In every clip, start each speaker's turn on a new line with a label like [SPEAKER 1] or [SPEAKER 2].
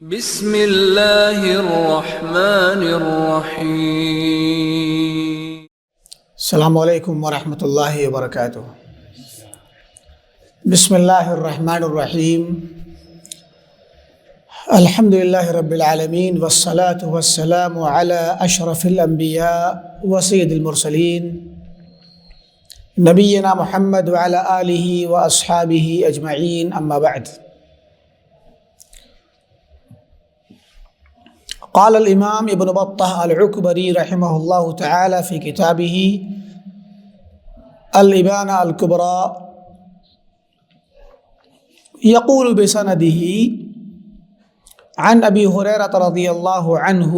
[SPEAKER 1] بسم اللہ الرحمن الرحیم۔
[SPEAKER 2] السلام علیکم ورحمۃ اللہ وبرکاتہ۔ بسم اللہ الرحمن الرحیم۔ الحمد للہ رب العالمین والصلاة والسلام علی اشرف الانبیاء وسید المرسلین نبینا محمد وعلی آلہ واصحابہ اجمعین، اما بعد۔ قال الامام ابن بطہ العکبری رحمہ اللہ تعالی فی کتابہ الابانہ الکبریٰ یقول بسندہ عن ابی ہریرہ رضی اللہ عنہ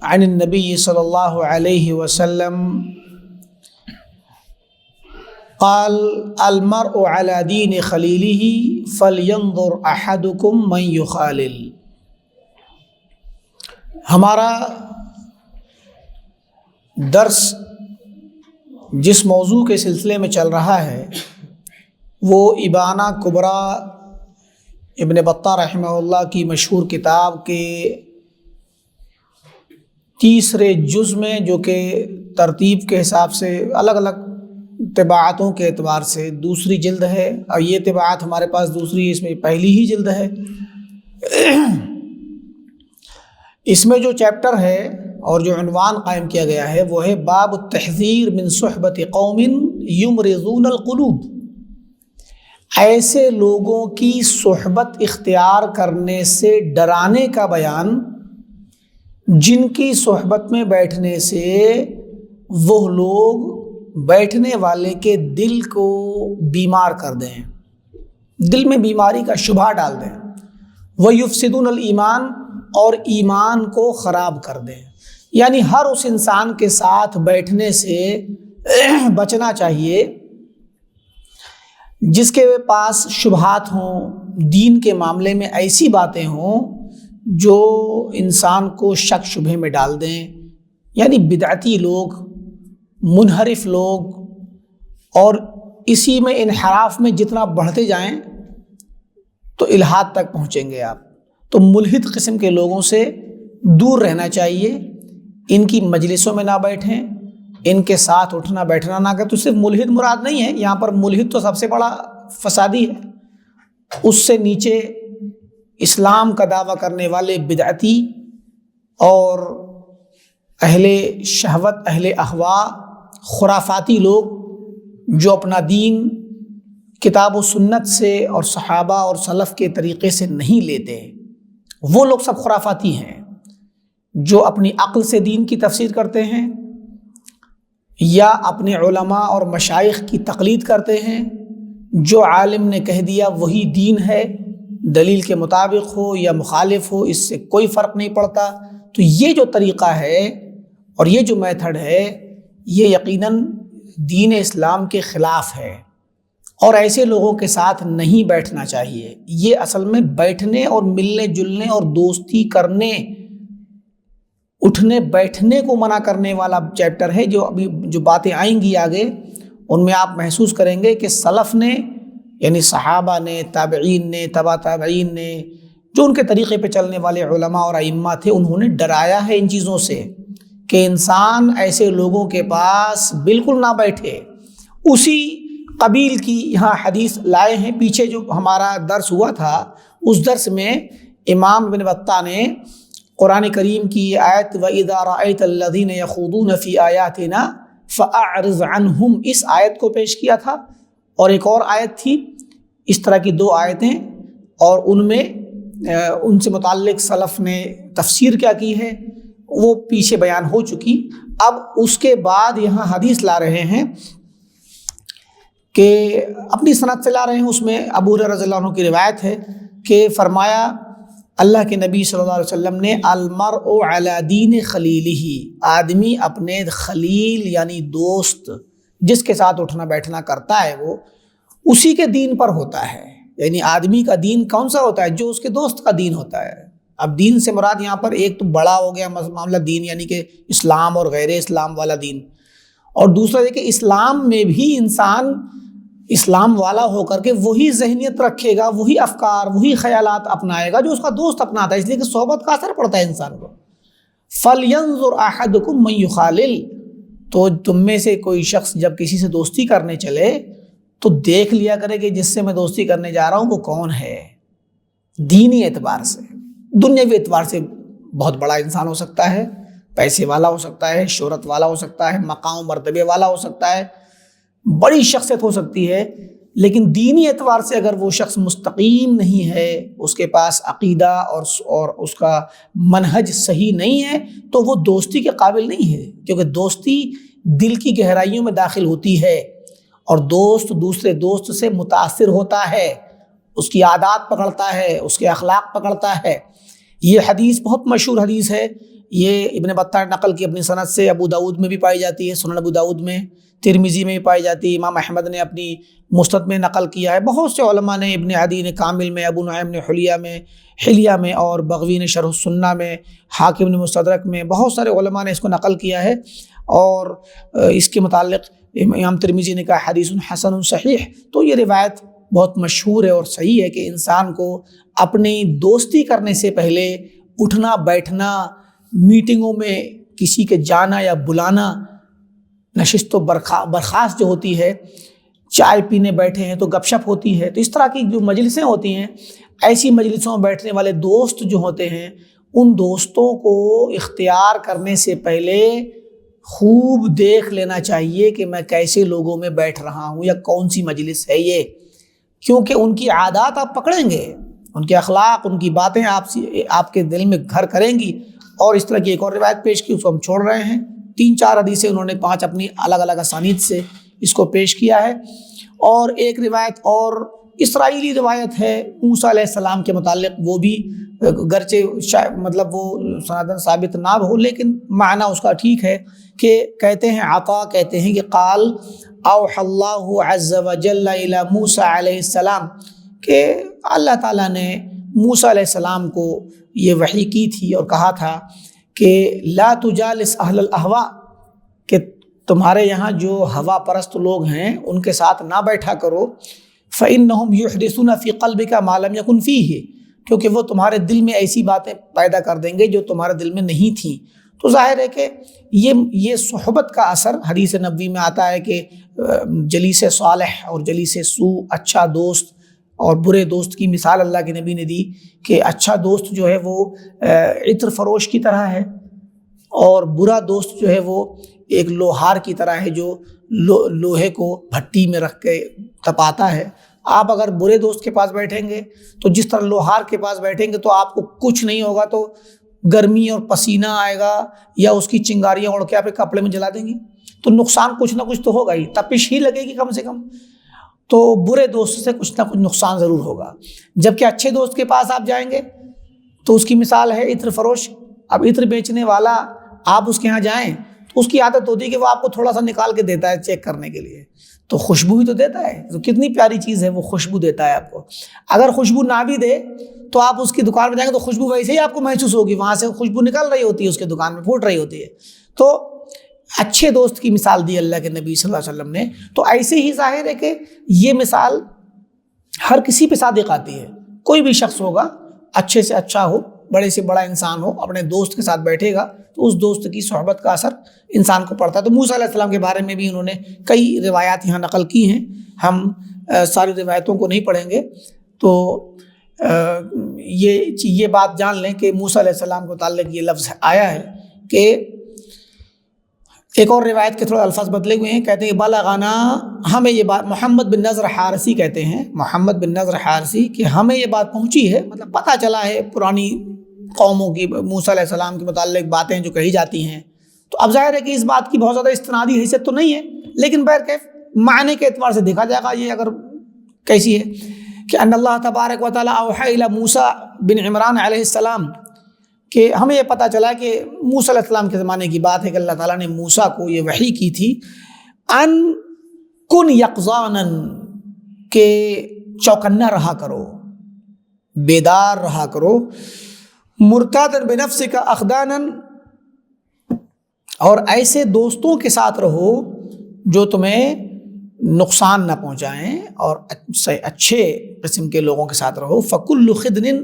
[SPEAKER 2] عن النبی صلی اللہ علیہ وسلم قال المرء على دین خلیلہ فلینظر احدکم من یخالل۔ ہمارا درس جس موضوع کے سلسلے میں چل رہا ہے وہ ابانہ کبریٰ ابن بطہ رحمہ اللہ کی مشہور کتاب کے تیسرے جز میں، جو کہ ترتیب کے حساب سے الگ الگ طباعتوں کے اعتبار سے دوسری جلد ہے، اور یہ طباعت ہمارے پاس دوسری، اس میں پہلی ہی جلد ہے۔ اس میں جو چیپٹر ہے اور جو عنوان قائم کیا گیا ہے وہ ہے باب التحذیر من صحبت قوم یمرضون القلوب، ایسے لوگوں کی صحبت اختیار کرنے سے ڈرانے کا بیان جن کی صحبت میں بیٹھنے سے وہ لوگ بیٹھنے والے کے دل کو بیمار کر دیں، دل میں بیماری کا شبہ ڈال دیں، وَيُفْسِدُونَ الْإِيمَانَ، اور ایمان کو خراب کر دیں۔ یعنی ہر اس انسان کے ساتھ بیٹھنے سے بچنا چاہیے جس کے پاس شبہات ہوں، دین کے معاملے میں ایسی باتیں ہوں جو انسان کو شک شبہ میں ڈال دیں، یعنی بدعتی لوگ، منحرف لوگ، اور اسی میں انحراف میں جتنا بڑھتے جائیں تو الحاد تک پہنچیں گے آپ۔ تو ملحد قسم کے لوگوں سے دور رہنا چاہیے، ان کی مجلسوں میں نہ بیٹھیں، ان کے ساتھ اٹھنا بیٹھنا نہ کریں۔ تو صرف ملحد مراد نہیں ہے یہاں پر، ملحد تو سب سے بڑا فسادی ہے، اس سے نیچے اسلام کا دعویٰ کرنے والے بدعتی اور اہل شہوت، اہل اہواء، خرافاتی لوگ جو اپنا دین کتاب و سنت سے اور صحابہ اور سلف کے طریقے سے نہیں لیتے، وہ لوگ سب خرافاتی ہیں۔ جو اپنی عقل سے دین کی تفسیر کرتے ہیں یا اپنے علماء اور مشائخ کی تقلید کرتے ہیں، جو عالم نے کہہ دیا وہی دین ہے، دلیل کے مطابق ہو یا مخالف ہو، اس سے کوئی فرق نہیں پڑتا۔ تو یہ جو طریقہ ہے اور یہ جو میتھڈ ہے یہ یقیناً دین اسلام کے خلاف ہے، اور ایسے لوگوں کے ساتھ نہیں بیٹھنا چاہیے۔ یہ اصل میں بیٹھنے اور ملنے جلنے اور دوستی کرنے، اٹھنے بیٹھنے کو منع کرنے والا چیپٹر ہے۔ جو ابھی جو باتیں آئیں گی آگے ان میں آپ محسوس کریں گے کہ سلف نے، یعنی صحابہ نے، تابعین نے، تبع تابعین نے، جو ان کے طریقے پہ چلنے والے علماء اور ائمہ تھے، انہوں نے ڈرایا ہے ان چیزوں سے کہ انسان ایسے لوگوں کے پاس بالکل نہ بیٹھے۔ اسی قبیل کی یہاں حدیث لائے ہیں۔ پیچھے جو ہمارا درس ہوا تھا اس درس میں امام ابن بطہ نے قرآن کریم کی یہ آیت وَإِذَا رَأَيْتَ الَّذِينَ يَخُوضُونَ فِي آيَاتِنَا فَأَعْرِضْ عَنْهُمْ، اس آیت کو پیش کیا تھا، اور ایک اور آیت تھی، اس طرح کی دو آیتیں، اور ان میں ان سے متعلق سلف نے تفسیر کیا کی ہے وہ پیچھے بیان ہو چکی۔ اب اس کے بعد یہاں حدیث لا رہے ہیں کہ اپنی سند سے لا رہے ہیں، اس میں ابو ہریرہ رضی اللہ عنہ کی روایت ہے کہ فرمایا اللہ کے نبی صلی اللہ علیہ وسلم نے المرء علی دین خلیلہ، آدمی اپنے خلیل یعنی دوست جس کے ساتھ اٹھنا بیٹھنا کرتا ہے وہ اسی کے دین پر ہوتا ہے۔ یعنی آدمی کا دین کون سا ہوتا ہے؟ جو اس کے دوست کا دین ہوتا ہے۔ اب دین سے مراد یہاں پر ایک تو بڑا ہو گیا معاملہ دین، یعنی کہ اسلام اور غیر اسلام والا دین، اور دوسرا یہ کہ اسلام میں بھی انسان اسلام والا ہو کر کے وہی ذہنیت رکھے گا، وہی افکار، وہی خیالات اپنائے گا جو اس کا دوست اپناتا ہے، اس لیے کہ صحبت کا اثر پڑتا ہے انسان کو۔ فَلْيَنظُرْ أَحَدُكُمْ مَنْ يُخَالِلْ، تو تم میں سے کوئی شخص جب کسی سے دوستی کرنے چلے تو دیکھ لیا کرے کہ جس سے میں دوستی کرنے جا رہا ہوں وہ کون ہے، دینی اعتبار سے، دنیاوی اعتبار سے بہت بڑا انسان ہو سکتا ہے، پیسے والا ہو سکتا ہے، شہرت والا ہو سکتا ہے، مقام و مرتبے والا ہو سکتا ہے، بڑی شخصیت ہو سکتی ہے، لیکن دینی اعتبار سے اگر وہ شخص مستقیم نہیں ہے، اس کے پاس عقیدہ اور اس کا منہج صحیح نہیں ہے تو وہ دوستی کے قابل نہیں ہے، کیونکہ دوستی دل کی گہرائیوں میں داخل ہوتی ہے اور دوست دوسرے دوست سے متاثر ہوتا ہے، اس کی عادات پکڑتا ہے، اس کے اخلاق پکڑتا ہے۔ یہ حدیث بہت مشہور حدیث ہے، یہ ابن بطہ نے نقل کی اپنی سند سے، ابو داؤد میں بھی پائی جاتی ہے، سنن ابو داؤد میں، ترمذی میں بھی پائی جاتی ہے، امام احمد نے اپنی مسند میں نقل کیا ہے، بہت سے علماء نے، ابن عدی نے کامل میں، ابو نعیم نے حلیہ میں اور بغوی نے شرح السنہ میں، حاکم نے مستدرک میں، بہت سارے علماء نے اس کو نقل کیا ہے، اور اس کے متعلق امام ترمذی نے کہا حدیث حسن صحیح۔ تو یہ روایت بہت مشہور ہے اور صحیح ہے کہ انسان کو اپنی دوستی کرنے سے پہلے اٹھنا بیٹھنا، میٹنگوں میں کسی کے جانا یا بلانا، نشست و برخاست جو ہوتی ہے، چائے پینے بیٹھے ہیں تو گپ شپ ہوتی ہے، تو اس طرح کی جو مجلسیں ہوتی ہیں، ایسی مجلسوں میں بیٹھنے والے دوست جو ہوتے ہیں، ان دوستوں کو اختیار کرنے سے پہلے خوب دیکھ لینا چاہیے کہ میں کیسے لوگوں میں بیٹھ رہا ہوں یا کون سی مجلس ہے یہ، کیونکہ ان کی عادات آپ پکڑیں گے، ان کے اخلاق، ان کی باتیں آپ کے دل میں گھر کریں گی۔ اور اس طرح کی ایک اور روایت پیش کی، اس کو ہم چھوڑ رہے ہیں، 3-4 حدیثیں انہوں نے 5 اپنی الگ الگ اسانید سے اس کو پیش کیا ہے۔ اور ایک روایت اور اسرائیلی روایت ہے موسیٰ علیہ السلام کے متعلق، وہ بھی گرچہ مطلب وہ سندن ثابت نہ ہو لیکن معنی اس کا ٹھیک ہے، کہ کہتے ہیں عطا کہتے ہیں کہ قال اوحى اللہ عز وجل الی موسیٰ علیہ السلام، کہ اللہ تعالیٰ نے موسیٰ علیہ السلام کو یہ وحی کی تھی اور کہا تھا کہ لا تجالس اہل الاہواء، کہ تمہارے یہاں جو ہوا پرست لوگ ہیں ان کے ساتھ نہ بیٹھا کرو، فإنہم یحدثون فی قلبک ما لم یکن فیہ، کیونکہ وہ تمہارے دل میں ایسی باتیں پیدا کر دیں گے جو تمہارے دل میں نہیں تھیں۔ تو ظاہر ہے کہ یہ صحبت کا اثر حدیث نبوی میں آتا ہے کہ جلیس صالح اور جلیس سوء، اچھا دوست اور برے دوست کی مثال اللہ کے نبی نے دی کہ اچھا دوست جو ہے وہ عطر فروش کی طرح ہے، اور برا دوست جو ہے وہ ایک لوہار کی طرح ہے جو لوہے کو بھٹی میں رکھ کے تپاتا ہے۔ آپ اگر برے دوست کے پاس بیٹھیں گے تو جس طرح لوہار کے پاس بیٹھیں گے تو آپ کو کچھ نہیں ہوگا، تو گرمی اور پسینہ آئے گا یا اس کی چنگاریاں اڑ کے آپ کے کپڑے میں جلا دیں گی، تو نقصان کچھ نہ کچھ تو ہوگا ہی، تپش ہی لگے گی کم سے کم۔ تو برے دوست سے کچھ نہ کچھ نقصان ضرور ہوگا، جبکہ اچھے دوست کے پاس آپ جائیں گے تو اس کی مثال ہے عطر فروش۔ اب عطر بیچنے والا آپ اس کے ہاں جائیں تو اس کی عادت ہوتی ہے کہ وہ آپ کو تھوڑا سا نکال کے دیتا ہے چیک کرنے کے لیے، تو خوشبو ہی تو دیتا ہے، تو کتنی پیاری چیز ہے وہ، خوشبو دیتا ہے آپ کو۔ اگر خوشبو نہ بھی دے تو آپ اس کی دکان میں جائیں گے تو خوشبو ویسے ہی آپ کو محسوس ہوگی، وہاں سے خوشبو نکل رہی ہوتی ہے، اس کے دکان میں پھوٹ رہی ہوتی ہے۔ تو اچھے دوست کی مثال دی اللہ کے نبی صلی اللہ علیہ وسلم نے۔ تو ایسے ہی ظاہر ہے کہ یہ مثال ہر کسی پہ صادق آتی ہے، کوئی بھی شخص ہوگا، اچھے سے اچھا ہو، بڑے سے بڑا انسان ہو، اپنے دوست کے ساتھ بیٹھے گا تو اس دوست کی صحبت کا اثر انسان کو پڑتا ہے۔ تو موسیٰ علیہ السلام کے بارے میں بھی انہوں نے کئی روایات یہاں نقل کی ہیں، ہم ساری روایتوں کو نہیں پڑھیں گے، تو یہ بات جان لیں کہ موسیٰ علیہ السلام کو متعلق یہ لفظ آیا ہے کہ ایک اور روایت کے تھوڑا الفاظ بدلے ہوئے ہیں، کہتے ہیں بلغنا، ہمیں یہ بات، محمد بن نضر حارثی کہتے ہیں، محمد بن نضر حارثی، کہ ہمیں یہ بات پہنچی ہے، مطلب پتہ چلا ہے پرانی قوموں کی موسیٰ علیہ السلام کے متعلق باتیں جو کہی جاتی ہیں۔ تو اب ظاہر ہے کہ اس بات کی بہت زیادہ استنادی حیثیت تو نہیں ہے، لیکن بہرکیف معنی کے اعتبار سے دیکھا جائے گا یہ اگر کیسی ہے کہ ان اللہ تبارک و تعالیٰ اوحی الی موسیٰ بن عمران علیہ السلام، کہ ہمیں یہ پتہ چلا کہ موسیٰ علیہ السلام کے زمانے کی بات ہے کہ اللہ تعالیٰ نے موسیٰ کو یہ وحی کی تھی، ان کن یقظانا، کہ چوکنا رہا کرو، بیدار رہا کرو، مرتادن بنفسک اخدانا، اور ایسے دوستوں کے ساتھ رہو جو تمہیں نقصان نہ پہنچائیں اور اچھے قسم کے لوگوں کے ساتھ رہو۔ فَكُلُّ خِدْنٍ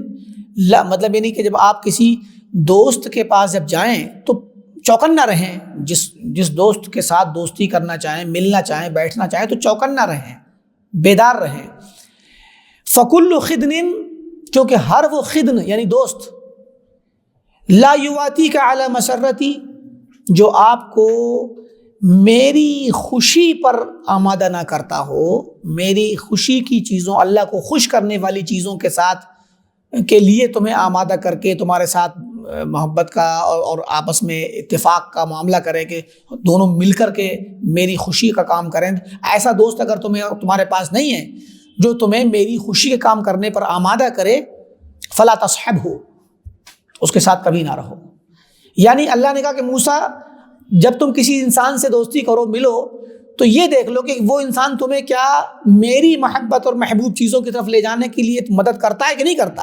[SPEAKER 2] لا، مطلب یہ نہیں کہ جب آپ کسی دوست کے پاس جب جائیں تو چوکن نہ رہیں، جس دوست کے ساتھ دوستی کرنا چاہیں، ملنا چاہیں، بیٹھنا چاہیں تو چوکن نہ رہیں، بیدار رہیں۔ فَكُلُّ خِدْنٍ، کیونکہ ہر وہ خدن یعنی دوست، لا یواتیک علی مسرتی، جو آپ کو میری خوشی پر آمادہ نہ کرتا ہو، میری خوشی کی چیزوں، اللہ کو خوش کرنے والی چیزوں کے ساتھ کے لیے تمہیں آمادہ کر کے تمہارے ساتھ محبت کا اور آپس میں اتفاق کا معاملہ کرے کہ دونوں مل کر کے میری خوشی کا کام کریں، ایسا دوست اگر تمہارے پاس نہیں ہے جو تمہیں میری خوشی کے کام کرنے پر آمادہ کرے، فلا تصحبہ، اس کے ساتھ کبھی نہ رہو۔ یعنی اللہ نے کہا کہ موسیٰ، جب تم کسی انسان سے دوستی کرو، ملو، تو یہ دیکھ لو کہ وہ انسان تمہیں کیا میری محبت اور محبوب چیزوں کی طرف لے جانے کے لیے مدد کرتا ہے کہ نہیں کرتا۔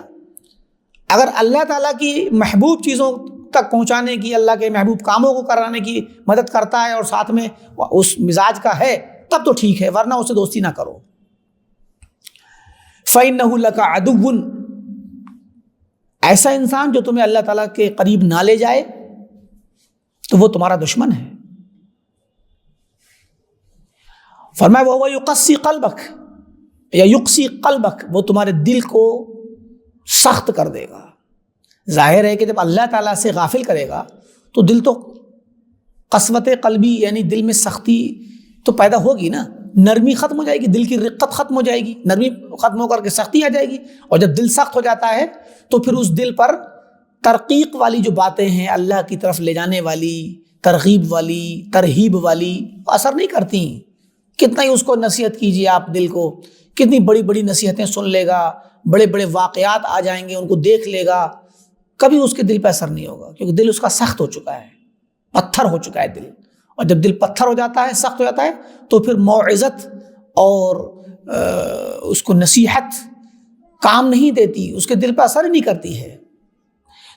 [SPEAKER 2] اگر اللہ تعالیٰ کی محبوب چیزوں تک پہنچانے کی، اللہ کے محبوب کاموں کو کرانے کی مدد کرتا ہے اور ساتھ میں اس مزاج کا ہے، تب تو ٹھیک ہے، ورنہ اسے دوستی نہ کرو۔ فَإِنَّهُ لَكَ عَدُوٌّ، ایسا انسان جو تمہیں اللہ تعالیٰ کے قریب نہ لے جائے تو وہ تمہارا دشمن ہے۔ فرمایا وَهُوَ يُقَسِّي قَلْبَكَ یا يُقْسِي قَلْبَكَ، وہ تمہارے دل کو سخت کر دے گا۔ ظاہر ہے کہ جب اللہ تعالیٰ سے غافل کرے گا تو دل تو قسوت قلبی یعنی دل میں سختی تو پیدا ہوگی نا، نرمی ختم ہو جائے گی، دل کی رقت ختم ہو جائے گی، نرمی ختم ہو کر کے سختی آ جائے گی، اور جب دل سخت ہو جاتا ہے تو پھر اس دل پر ترقیق والی جو باتیں ہیں، اللہ کی طرف لے جانے والی، ترغیب والی، ترہیب والی، اثر نہیں کرتی۔ کتنا ہی اس کو نصیحت کیجیے آپ دل کو، کتنی بڑی بڑی نصیحتیں سن لے گا، بڑے بڑے واقعات آ جائیں گے، ان کو دیکھ لے گا، کبھی اس کے دل پہ اثر نہیں ہوگا، کیونکہ دل اس کا سخت ہو چکا ہے، پتھر ہو چکا ہے دل۔ اور جب دل پتھر ہو جاتا ہے، سخت ہو جاتا ہے، تو پھر موعظت اور اس کو نصیحت کام نہیں دیتی، اس کے دل پہ اثر ہی نہیں کرتی ہے۔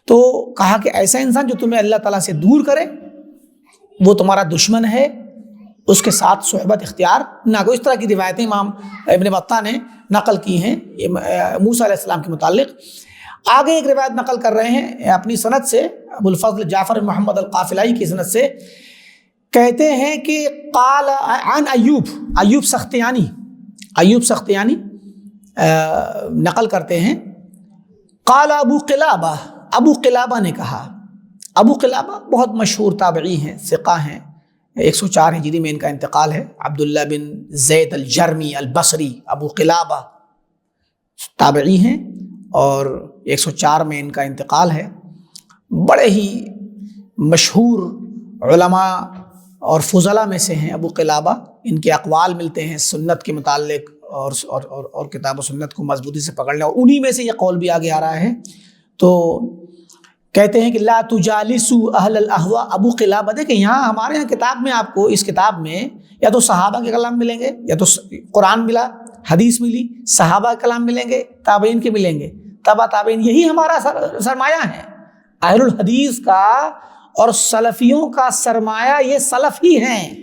[SPEAKER 2] تو کہا کہ ایسا انسان جو تمہیں اللہ تعالیٰ سے دور کرے وہ تمہارا دشمن ہے، اس کے ساتھ صحبت اختیار نہ کرو۔ اس طرح کی روایتیں امام ابن بطہ نے نقل کی ہیں موسیٰ علیہ السلام کے متعلق۔ آگے ایک روایت نقل کر رہے ہیں اپنی سند سے، ابو الفضل جعفر محمد القافلائی کی سند سے، کہتے ہیں کہ قال عن ایوب سختیانی نقل کرتے ہیں، قال ابو قلابہ نے کہا، ابو قلابہ بہت مشہور تابعی ہیں، ثقہ ہیں، 104 ہجری میں ان کا انتقال ہے، عبداللہ بن زید الجرمی البصری، ابو قلابہ تابعی ہیں اور 104 میں ان کا انتقال ہے۔ بڑے ہی مشہور علماء اور فضلاء میں سے ہیں ابو قلابہ، ان کے اقوال ملتے ہیں سنت کے متعلق اور کتاب و سنت کو مضبوطی سے پکڑ لیں، اور انہی میں سے یہ قول بھی آگے آ رہا ہے۔ تو کہتے ہیں کہ لا تجالسوا اہل الاہواء، ابو قلابہ، دیکھیں یہاں ہمارے یہاں کتاب میں آپ کو اس کتاب میں یا تو صحابہ کے کلام ملیں گے، یا تو قرآن ملا، حدیث ملی، صحابہ کے کلام ملیں گے، تابعین کے ملیں گے، تبع تابعین، یہی ہمارا سرمایہ ہے۔ اہل الحدیث کا اور سلفیوں کا سرمایہ یہ سلف ہی ہیں۔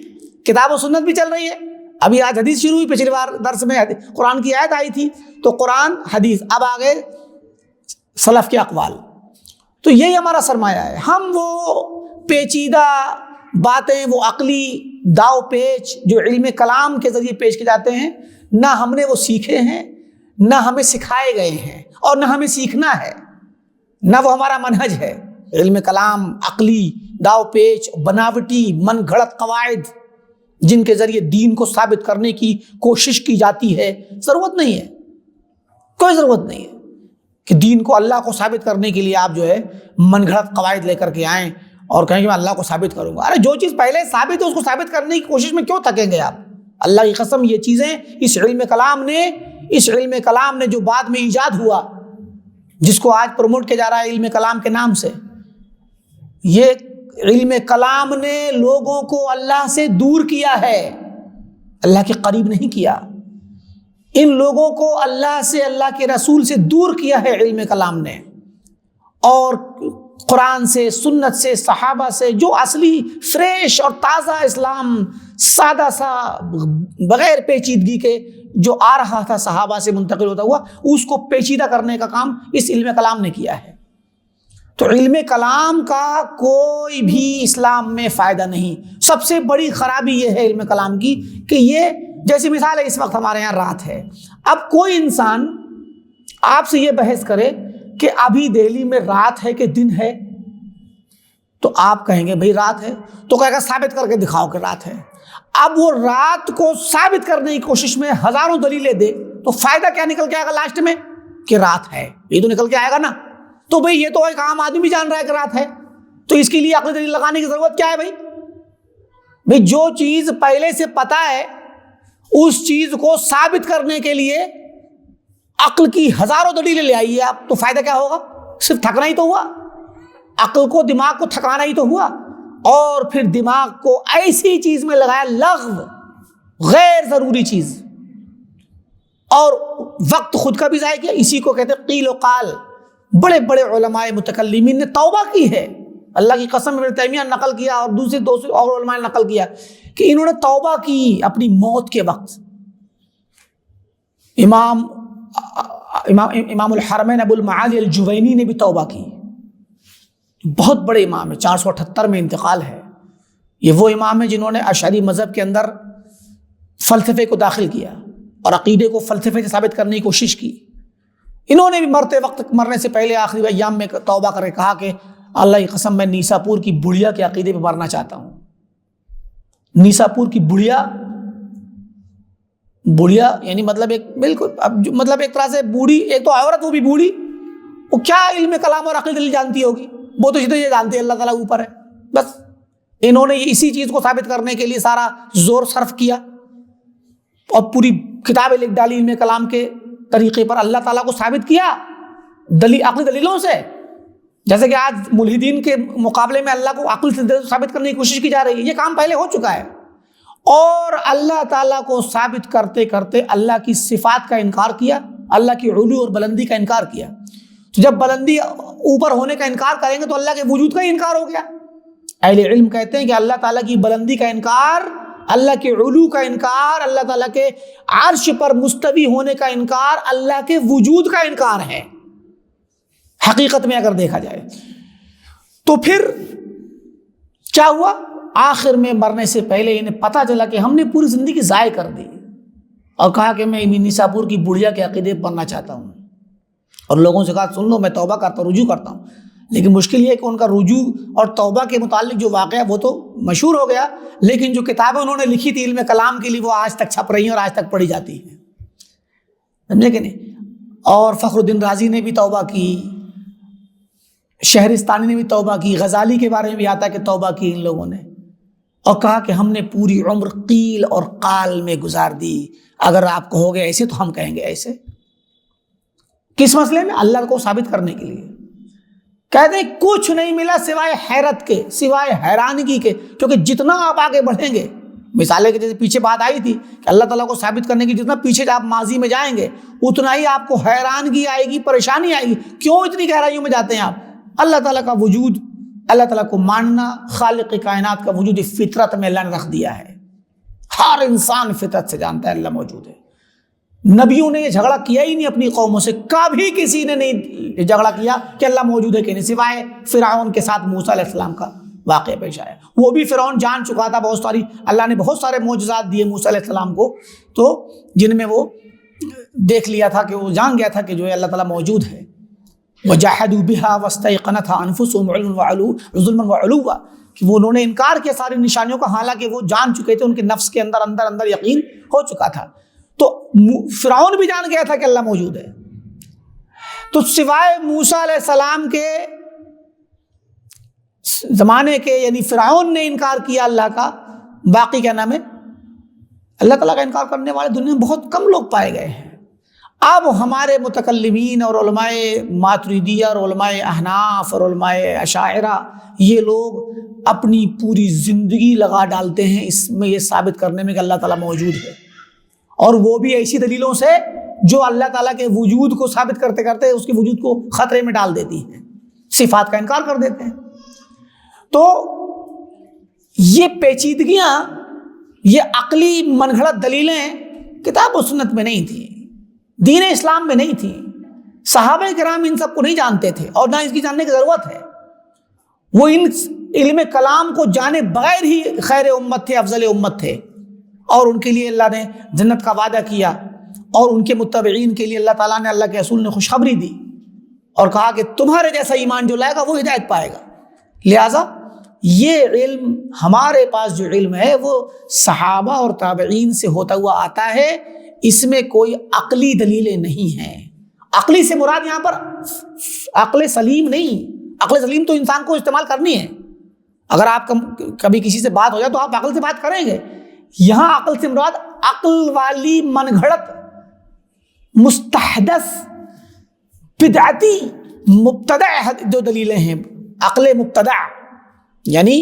[SPEAKER 2] کتاب و سنت بھی چل رہی ہے، ابھی آج حدیث شروع ہوئی، پچھلی بار درس میں قرآن کی آیت آئی تھی، تو قرآن حدیث، اب آگے سلف کے اقوال، تو یہی ہمارا سرمایہ ہے۔ ہم وہ پیچیدہ باتیں، وہ عقلی داؤ پیچ جو علم کلام کے ذریعے پیش کی جاتے ہیں، نہ ہم نے وہ سیکھے ہیں، نہ ہمیں سکھائے گئے ہیں، اور نہ ہمیں سیکھنا ہے، نہ وہ ہمارا منہج ہے۔ علم کلام، عقلی داؤ پیچ، بناوٹی من گھڑت قواعد جن کے ذریعے دین کو ثابت کرنے کی کوشش کی جاتی ہے، ضرورت نہیں ہے، کوئی ضرورت نہیں ہے کہ دین کو، اللہ کو ثابت کرنے کے لیے آپ جو ہے من گھڑت قواعد لے کر کے آئیں اور کہیں کہ میں اللہ کو ثابت کروں گا۔ ارے جو چیز پہلے ثابت ہے اس کو ثابت کرنے کی کوشش میں کیوں تھکیں گے آپ؟ اللہ کی قسم، یہ چیزیں اس علم کلام نے جو بعد میں ایجاد ہوا، جس کو آج پروموٹ کیا جا رہا ہے علم کلام کے نام سے، یہ علم کلام نے لوگوں کو اللہ سے دور کیا ہے، اللہ کے قریب نہیں کیا۔ ان لوگوں کو اللہ سے، اللہ کے رسول سے دور کیا ہے علم کلام نے، اور قرآن سے، سنت سے، صحابہ سے جو اصلی فریش اور تازہ اسلام سادہ سا بغیر پیچیدگی کے جو آ رہا تھا صحابہ سے منتقل ہوتا ہوا، اس کو پیچیدہ کرنے کا کام اس علم کلام نے کیا ہے۔ تو علم کلام کا کوئی بھی اسلام میں فائدہ نہیں۔ سب سے بڑی خرابی یہ ہے علم کلام کی کہ یہ جیسی مثال ہے، اس وقت ہمارے یہاں رات ہے، اب کوئی انسان آپ سے یہ بحث کرے کہ ابھی دہلی میں رات ہے کہ دن ہے، تو آپ کہیں گے بھئی رات ہے، تو کہے گا ثابت کر کے دکھاؤ کہ رات ہے۔ اب وہ رات کو ثابت کرنے کی کوشش میں ہزاروں دلیلیں دے تو فائدہ کیا نکل کے آئے گا لاسٹ میں؟ کہ رات ہے، یہ تو نکل کے آئے گا نا۔ تو بھئی یہ تو ایک عام آدمی بھی جان رہا ہے کہ رات ہے، تو اس کے لیے عقلی دلیل لگانے کی ضرورت کیا ہے بھئی جو چیز پہلے سے پتا ہے اس چیز کو ثابت کرنے کے لیے عقل کی ہزاروں دلیلیں لے آئیے آپ، تو فائدہ کیا ہوگا؟ صرف تھکنا ہی تو ہوا، عقل کو دماغ کو تھکانا ہی تو ہوا، اور پھر دماغ کو ایسی چیز میں لگایا لغو، غیر ضروری چیز، اور وقت خود کا بھی ضائع کیا۔ اسی کو کہتے ہیں قیل و قال۔ بڑے بڑے علماء متکلمین نے توبہ کی ہے، اللہ کی قسم ابن تیمیہ نے نقل کیا اور دوسرے اور علماء نے نقل کیا کہ انہوں نے توبہ کی اپنی موت کے وقت۔ امام الحرمین ابو المعالی الجوینی نے بھی توبہ کی، بہت بڑے امام ہے، 478 میں انتقال ہے۔ یہ وہ امام ہے جنہوں نے اشعری مذہب کے اندر فلسفے کو داخل کیا اور عقیدے کو فلسفے سے ثابت کرنے کی کوشش کی۔ انہوں نے بھی مرتے وقت، مرنے سے پہلے آخری ایام میں توبہ کر کے کہا کہ اللہ کی قسم میں نیساپور کی بڑھیا کے عقیدے پہ مرنا چاہتا ہوں۔ نیساپور کی بڑھیا یعنی مطلب ایک بالکل مطلب ایک طرح سے بوڑھی، ایک تو عورت وہ بھی بوڑھی، وہ کیا علم کلام اور عقیدہ جانتی ہوگی؟ وہ تو یہ جانتی ہے اللہ تعالیٰ اوپر ہے بس۔ انہوں نے اسی چیز کو ثابت کرنے کے لیے سارا زور صرف کیا اور پوری کتابیں لکھ ڈالی علم کلام کے طریقے پر، اللہ تعالیٰ کو ثابت کیا عقلی دلیلوں سے۔ جیسے کہ آج ملحدین کے مقابلے میں اللہ کو عقل سے ثابت کرنے کی کوشش کی جا رہی ہے، یہ کام پہلے ہو چکا ہے۔ اور اللہ تعالیٰ کو ثابت کرتے کرتے اللہ کی صفات کا انکار کیا، اللہ کی علو اور بلندی کا انکار کیا۔ تو جب بلندی اوپر ہونے کا انکار کریں گے تو اللہ کے وجود کا ہی انکار ہو گیا۔ اہل علم کہتے ہیں کہ اللہ تعالیٰ کی بلندی کا انکار، اللہ کے علو کا انکار، اللہ تعالیٰ کے عرش پر مستوی ہونے کا انکار، اللہ کے وجود کا انکار ہے حقیقت میں اگر دیکھا جائے۔ تو پھر کیا ہوا؟ آخر میں مرنے سے پہلے انہیں پتہ چلا کہ ہم نے پوری زندگی ضائع کر دی، اور کہا کہ میں نیساپور کی بڑھیا کے عقیدے پڑھنا چاہتا ہوں، اور لوگوں سے کہا سن لو میں توبہ کرتا ہوں، رجوع کرتا ہوں۔ لیکن مشکل یہ ہے کہ ان کا رجوع اور توبہ کے متعلق جو واقعہ وہ تو مشہور ہو گیا، لیکن جو کتابیں انہوں نے لکھی تھی علم کلام کے لیے وہ آج تک چھپ رہی ہیں اور آج تک پڑھی جاتی ہیں، سمجھے کہ نہیں؟ اور فخر الدین رازی نے بھی توبہ کی، شہرستانی نے بھی توبہ کی، غزالی کے بارے میں بھی آتا ہے کہ توبہ کی ان لوگوں نے، اور کہا کہ ہم نے پوری عمر قیل اور قال میں گزار دی، اگر آپ کہو گے ایسے تو ہم کہیں گے ایسے۔ کس مسئلے میں؟ اللہ کو ثابت کرنے کے لیے۔ کہتے ہیں کچھ نہیں ملا سوائے حیرت کے، سوائے حیرانگی کے، کیونکہ جتنا آپ آگے بڑھیں گے، مثالیں کے جیسے پیچھے بات آئی تھی کہ اللہ تعالیٰ کو ثابت کرنے کی جتنا پیچھے آپ ماضی میں جائیں گے اتنا ہی آپ کو حیرانگی آئے گی، پریشانی آئے گی۔ کیوں اتنی گہرائیوں میں جاتے ہیں آپ؟ اللہ تعالیٰ کا وجود، اللہ تعالیٰ کو ماننا، خالق کائنات کا وجود فطرت میں اللہ نے رکھ دیا ہے، ہر انسان فطرت سے جانتا ہے اللہ موجود ہے۔ نبیوں نے یہ جھگڑا کیا ہی نہیں اپنی قوموں سے، کبھی کسی نے نہیں جھگڑا کیا کہ اللہ موجود ہے کہ نہیں، سوائے فرعون کے ساتھ موسیٰ علیہ السلام کا واقعہ پیش آیا۔ وہ بھی فرعون جان چکا تھا، بہت ساری اللہ نے بہت سارے معجزات دیے موسیٰ علیہ السلام کو، تو جن میں وہ دیکھ لیا تھا کہ وہ جان گیا تھا کہ جو ہے اللہ تعالیٰ موجود ہے۔ وَجَحَدُوا بِهَا وَاسْتَيْقَنَتْهَا أَنفُسُهُمْ ظُلْمًا وَعُلُوًّا، کہ وہ انہوں نے انکار کیا ساری نشانیوں کا، حالانکہ وہ جان چکے تھے، ان کے نفس کے اندر اندر یقین ہو چکا تھا۔ تو فرعون بھی جان گیا تھا کہ اللہ موجود ہے۔ تو سوائے موسیٰ علیہ السلام کے زمانے کے، یعنی فرعون نے انکار کیا اللہ کا، باقی کیا نام ہے، اللہ تعالیٰ کا انکار کرنے والے دنیا میں بہت کم لوگ پائے گئے ہیں۔ اب ہمارے متکلمین اور علماء ماتریدیہ اور علماء احناف اور علماء اشاعرہ، یہ لوگ اپنی پوری زندگی لگا ڈالتے ہیں اس میں یہ ثابت کرنے میں کہ اللہ تعالیٰ موجود ہے، اور وہ بھی ایسی دلیلوں سے جو اللہ تعالیٰ کے وجود کو ثابت کرتے کرتے اس کے وجود کو خطرے میں ڈال دیتی ہیں۔ صفات کا انکار کر دیتے ہیں۔ تو یہ پیچیدگیاں، یہ عقلی من گھڑت دلیلیں کتاب و سنت میں نہیں تھیں، دین اسلام میں نہیں تھیں۔ صحابہ کرام ان سب کو نہیں جانتے تھے اور نہ اس کی جاننے کی ضرورت ہے۔ وہ ان علم کلام کو جانے بغیر ہی خیر امت تھے، افضل امت تھے، اور ان کے لیے اللہ نے جنت کا وعدہ کیا، اور ان کے متبعین کے لیے اللہ تعالیٰ نے، اللہ کے رسول نے خوشخبری دی اور کہا کہ تمہارے جیسا ایمان جو لائے گا وہ ہدایت پائے گا۔ لہٰذا یہ علم، ہمارے پاس جو علم ہے وہ صحابہ اور تابعین سے ہوتا ہوا آتا ہے، اس میں کوئی عقلی دلیلیں نہیں ہیں۔ عقلی سے مراد یہاں پر عقل سلیم نہیں، عقل سلیم تو انسان کو استعمال کرنی ہے۔ اگر آپ کبھی کسی سے بات ہو جائے تو آپ عقل سے بات کریں گے۔ یہاں عقل سے مراد عقل والی من گھڑت مستحدث بدعتی مبتدع جو دلیلیں ہیں، عقل مبتدع یعنی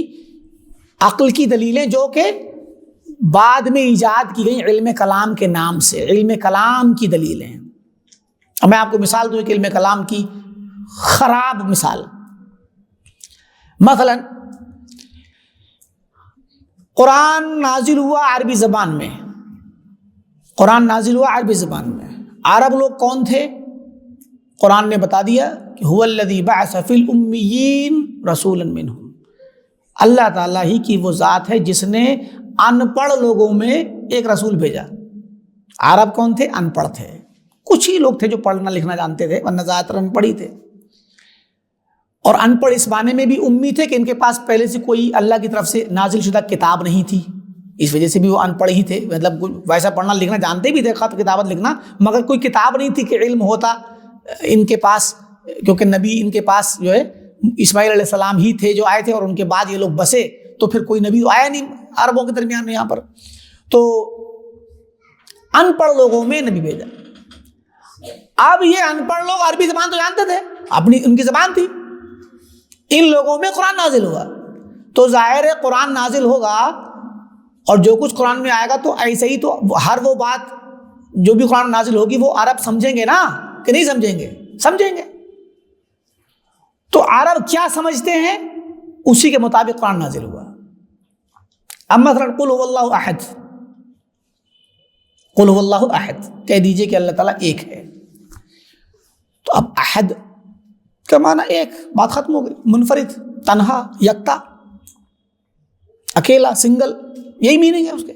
[SPEAKER 2] عقل کی دلیلیں جو کہ بعد میں ایجاد کی گئی علم کلام کے نام سے، علم کلام کی دلیلیں۔ اب میں آپ کو مثال دوں ایک علم کلام کی خراب مثال۔ مثلا قرآن نازل ہوا عربی زبان میں، قرآن نازل ہوا عربی زبان میں۔ عرب لوگ کون تھے؟ قرآن نے بتا دیا کہ هو الذی بعث فی الامیین رسولا منہم، اللہ تعالیٰ ہی کی وہ ذات ہے جس نے ان پڑھ لوگوں میں ایک رسول بھیجا۔ عرب کون تھے؟ ان پڑھ تھے، کچھ ہی لوگ تھے جو پڑھنا لکھنا جانتے تھے، ورنہ زیادہ تر ان پڑھ ہی تھے۔ اور ان پڑھ اس معنی میں بھی امی تھے کہ ان کے پاس پہلے سے کوئی اللہ کی طرف سے نازل شدہ کتاب نہیں تھی، اس وجہ سے بھی وہ ان پڑھ ہی تھے، مطلب ویسا پڑھنا لکھنا جانتے بھی تھے، خط کتابت لکھنا، مگر کوئی کتاب نہیں تھی کہ علم ہوتا ان کے پاس، کیونکہ نبی ان کے پاس جو ہے اسماعیل علیہ السلام ہی تھے جو آئے تھے، اور ان کے بعد یہ لوگ بسے، تو پھر کوئی نبی آیا نہیں عربوں کے درمیان میں یہاں پر۔ تو ان پڑھ لوگوں میں نبی بھیجا۔ اب یہ ان پڑھ لوگ عربی زبان تو جانتے تھے، اپنی ان کی زبان تھی، ان لوگوں میں قرآن نازل ہوا، تو ظاہر ہے قرآن نازل ہوگا اور جو کچھ قرآن میں آئے گا تو ایسے ہی تو ہر وہ بات جو بھی قرآن نازل ہوگی وہ عرب سمجھیں گے نا، کہ نہیں سمجھیں گے؟ سمجھیں گے۔ تو عرب کیا سمجھتے ہیں اسی کے مطابق قرآن نازل ہوا۔ اب مثلا قل هو اللہ احد، قل هو اللہ احد کہہ دیجئے کہ اللہ تعالیٰ ایک ہے۔ تو اب احد کا معنی ایک، بات ختم ہو گئی، منفرد، تنہا، یکتا، اکیلا، سنگل، یہی میننگ ہے اس کے۔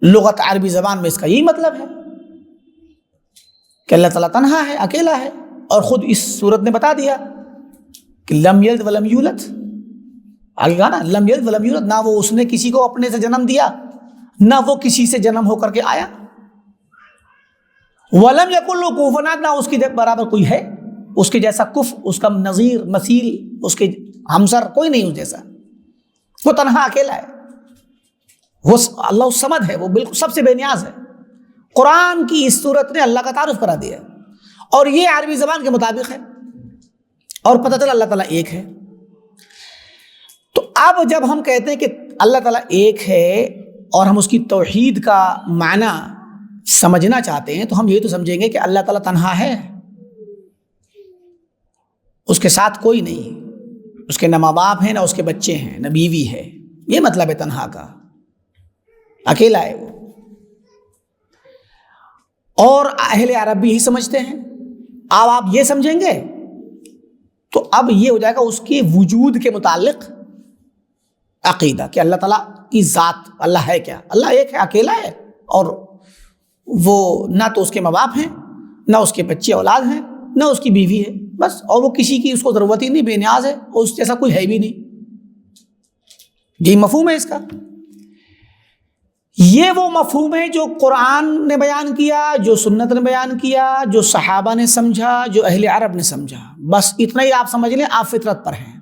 [SPEAKER 2] لغت عربی زبان میں اس کا یہی مطلب ہے کہ اللہ تعالیٰ تنہا ہے، اکیلا ہے، اور خود اس صورت نے بتا دیا کہ لم یلد ولم یولد، آگے کہا نا لم یلد ولم یولد، نہ وہ اس نے کسی کو اپنے سے جنم دیا، نہ وہ کسی سے جنم ہو کر کے آیا، ولم یکن لہ کفوا احد، نہ اس کی برابر کوئی ہے، اس کے جیسا کف، اس کا نظیر، مثیل، اس کے ہمسر کوئی نہیں اس جیسا، وہ تنہا اکیلا ہے، وہ اللہ الصمد ہے، وہ بالکل سب سے بے نیاز ہے۔ قرآن کی اس صورت نے اللہ کا تعارف کرا دیا، اور یہ عربی زبان کے مطابق ہے، اور پتہ چلا اللہ تعالیٰ ایک ہے۔ تو اب جب ہم کہتے ہیں کہ اللہ تعالیٰ ایک ہے اور ہم اس کی توحید کا معنی سمجھنا چاہتے ہیں، تو ہم یہ تو سمجھیں گے کہ اللہ تعالیٰ تنہا ہے، اس کے ساتھ کوئی نہیں، اس کے نہ ماں باپ ہیں، نہ اس کے بچے ہیں، نہ بیوی ہے، یہ مطلب ہے تنہا کا، اکیلا ہے وہ۔ اور اہل عرب بھی یہی سمجھتے ہیں۔ اب آپ یہ سمجھیں گے تو اب یہ ہو جائے گا اس کے وجود کے متعلق عقیدہ کہ اللہ تعالیٰ کی ذات، اللہ ہے کیا؟ اللہ ایک ہے، اکیلا ہے، اور وہ نہ تو اس کے ماں باپ ہیں، نہ اس کے بچے اولاد ہیں، نہ اس کی بیوی ہے، بس، اور وہ کسی کی اس کو ضرورت ہی نہیں، بے نیاز ہے، اور اس جیسا کوئی ہے بھی نہیں۔ یہ مفہوم ہے اس کا۔ یہ وہ مفہوم ہے جو قرآن نے بیان کیا، جو سنت نے بیان کیا، جو صحابہ نے سمجھا، جو اہل عرب نے سمجھا، بس اتنا ہی آپ سمجھ لیں، آپ فطرت پر ہیں۔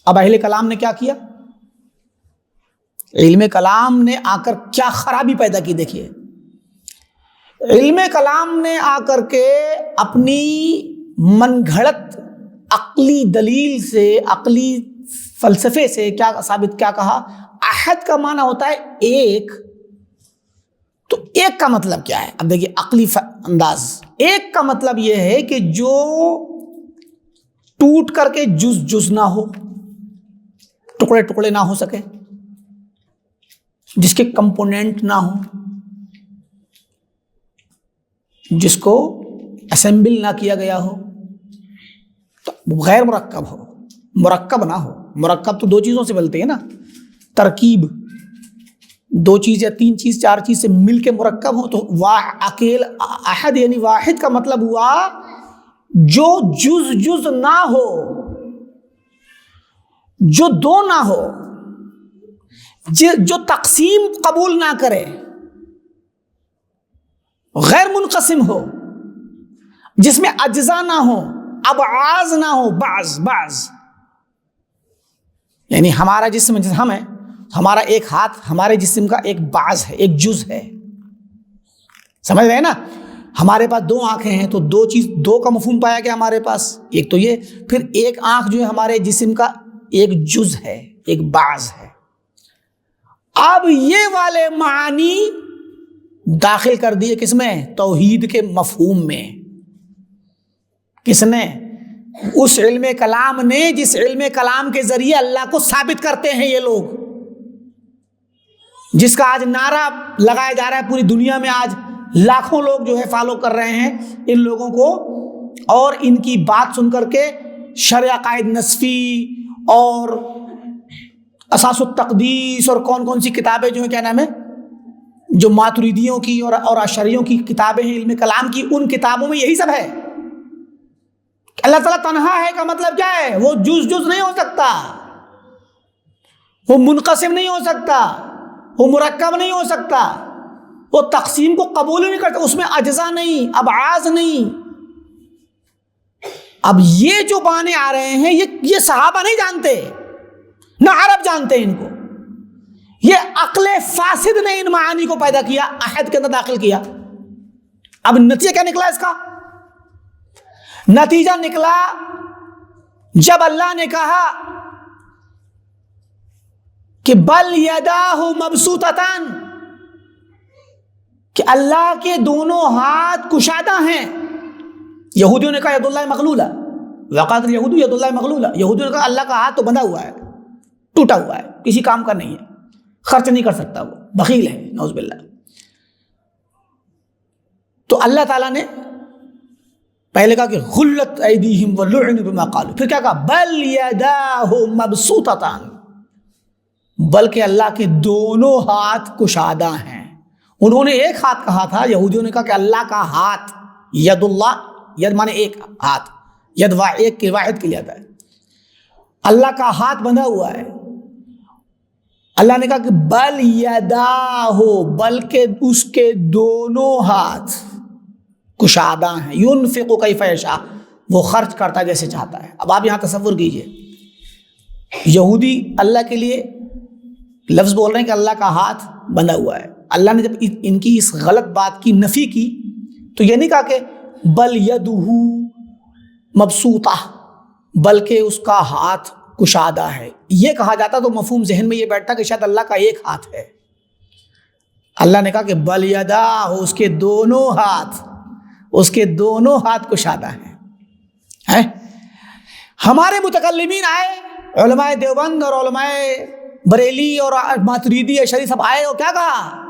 [SPEAKER 2] اب اہل کلام نے کیا کیا؟ علم کلام نے آ کر کیا خرابی پیدا کی، دیکھیے، علم کلام نے آ کر کے اپنی من گھڑت عقلی دلیل سے، عقلی فلسفے سے کیا ثابت، کیا کہا؟ احد کا معنی ہوتا ہے ایک، تو ایک کا مطلب کیا ہے؟ اب دیکھیے عقلی انداز، ایک کا مطلب یہ ہے کہ جو ٹوٹ کر کے جز جز نہ ہو، ٹکڑے ٹکڑے نہ ہو سکے، جس کے کمپوننٹ نہ ہو، جس کو اسمبل نہ کیا گیا ہو، تو غیر مرکب ہو، مرکب نہ ہو۔ مرکب تو دو چیزوں سے بنتے ہیں نا، ترکیب دو چیز یا تین چیز چار چیز سے مل کے مرکب ہو، تو اکیل احد یعنی واحد کا مطلب ہوا جو جز جز نہ ہو، جو دو نہ ہو، جو تقسیم قبول نہ کرے، غیر منقسم ہو، جس میں اجزا نہ ہو، ابعاض نہ ہو، بعض یعنی ہمارا جسم جس ہم ہے، ہمارا ایک ہاتھ ہمارے جسم کا ایک بعض ہے، ایک جز ہے، سمجھ رہے ہیں نا؟ ہمارے پاس دو آنکھیں ہیں تو دو کا مفہوم پایا گیا ہمارے پاس، ایک تو یہ، پھر ایک آنکھ جو ہے ہمارے جسم کا ایک جز ہے، ایک بعض ہے۔ اب یہ والے معانی داخل کر دیے کس میں؟ توحید کے مفہوم میں۔ کس نے؟ اس علم کلام نے، جس علم کلام کے ذریعے اللہ کو ثابت کرتے ہیں یہ لوگ، جس کا آج نعرہ لگایا جا رہا ہے پوری دنیا میں، آج لاکھوں لوگ جو ہے فالو کر رہے ہیں ان لوگوں کو، اور ان کی بات سن کر کے شرع عقائد نصفی اور اساس التقدیس اور کون سی کتابیں جو ہیں، کیا نام ہے، جو ماتریدیوں کی اور اشعریوں کی کتابیں ہیں علم کلام کی، ان کتابوں میں یہی سب ہے۔ اللہ تعالیٰ تنہا ہے کا مطلب کیا ہے؟ وہ جز جز نہیں ہو سکتا، وہ منقسم نہیں ہو سکتا، وہ مرکب نہیں ہو سکتا، وہ تقسیم کو قبول نہیں کرتا، اس میں اجزا نہیں، ابعاض نہیں۔ اب یہ جو بانے آ رہے ہیں یہ صحابہ نہیں جانتے، نہ عرب جانتے ان کو، یہ عقل فاسد نے ان معانی کو پیدا کیا، احد کے اندر داخل کیا۔ اب نتیجہ کیا نکلا اس کا؟ نتیجہ نکلا جب اللہ نے کہا کہ بل یداہ مبسوطتان، کہ اللہ کے دونوں ہاتھ کشادہ ہیں۔ یہودیوں نے کہا ید اللہ مغلولہ، وقالت الیہود ید اللہ مغلولہ، یہودیوں نے کہا اللہ کا ہاتھ تو بندھا ہوا ہے، ٹوٹا ہوا ہے، کسی کام کا نہیں ہے، خرچ نہیں کر سکتا، وہ بخیل ہے، نعوذ باللہ۔ تو اللہ تعالیٰ نے پہلے کہا کہ غلت ایدیہم ولعنوا بما قالوا، پھر کیا کہا؟ بل یداہ مبسوطتان، بلکہ اللہ کے دونوں ہاتھ کشادہ ہیں۔ انہوں نے ایک ہاتھ کہا تھا، یہودیوں نے کہا کہ اللہ کا ہاتھ، ید اللہ، ید مانے ایک ہاتھ، ید ایک کے واحد کے لیے آتا ہے، اللہ کا ہاتھ بندھا ہوا ہے۔ اللہ نے کہا کہ بل یداہ، بلکہ اس کے دونوں ہاتھ کشادہ ہیں، ینفق کیف یشاء، وہ خرچ کرتا ہے جیسے چاہتا ہے۔ اب آپ یہاں تصور کیجئے، یہودی اللہ کے لیے لفظ بول رہے ہیں کہ اللہ کا ہاتھ بندھا ہوا ہے۔ اللہ نے جب ان کی اس غلط بات کی نفی کی تو یہ نہیں کہا کہ بل یدہ مبسوطہ، بلکہ اس کا ہاتھ کشادہ ہے۔ یہ کہا جاتا تو مفہوم ذہن میں یہ بیٹھتا کہ شاید اللہ کا ایک ہاتھ ہے۔ اللہ نے کہا کہ بل یداہ، اس کے دونوں ہاتھ، اس کے دونوں ہاتھ کشادہ ہیں۔ ہمارے متکلمین آئے، علماء دیوبند اور علماء بریلی اور ماتریدی اشعری سب آئے، اور کیا کہا؟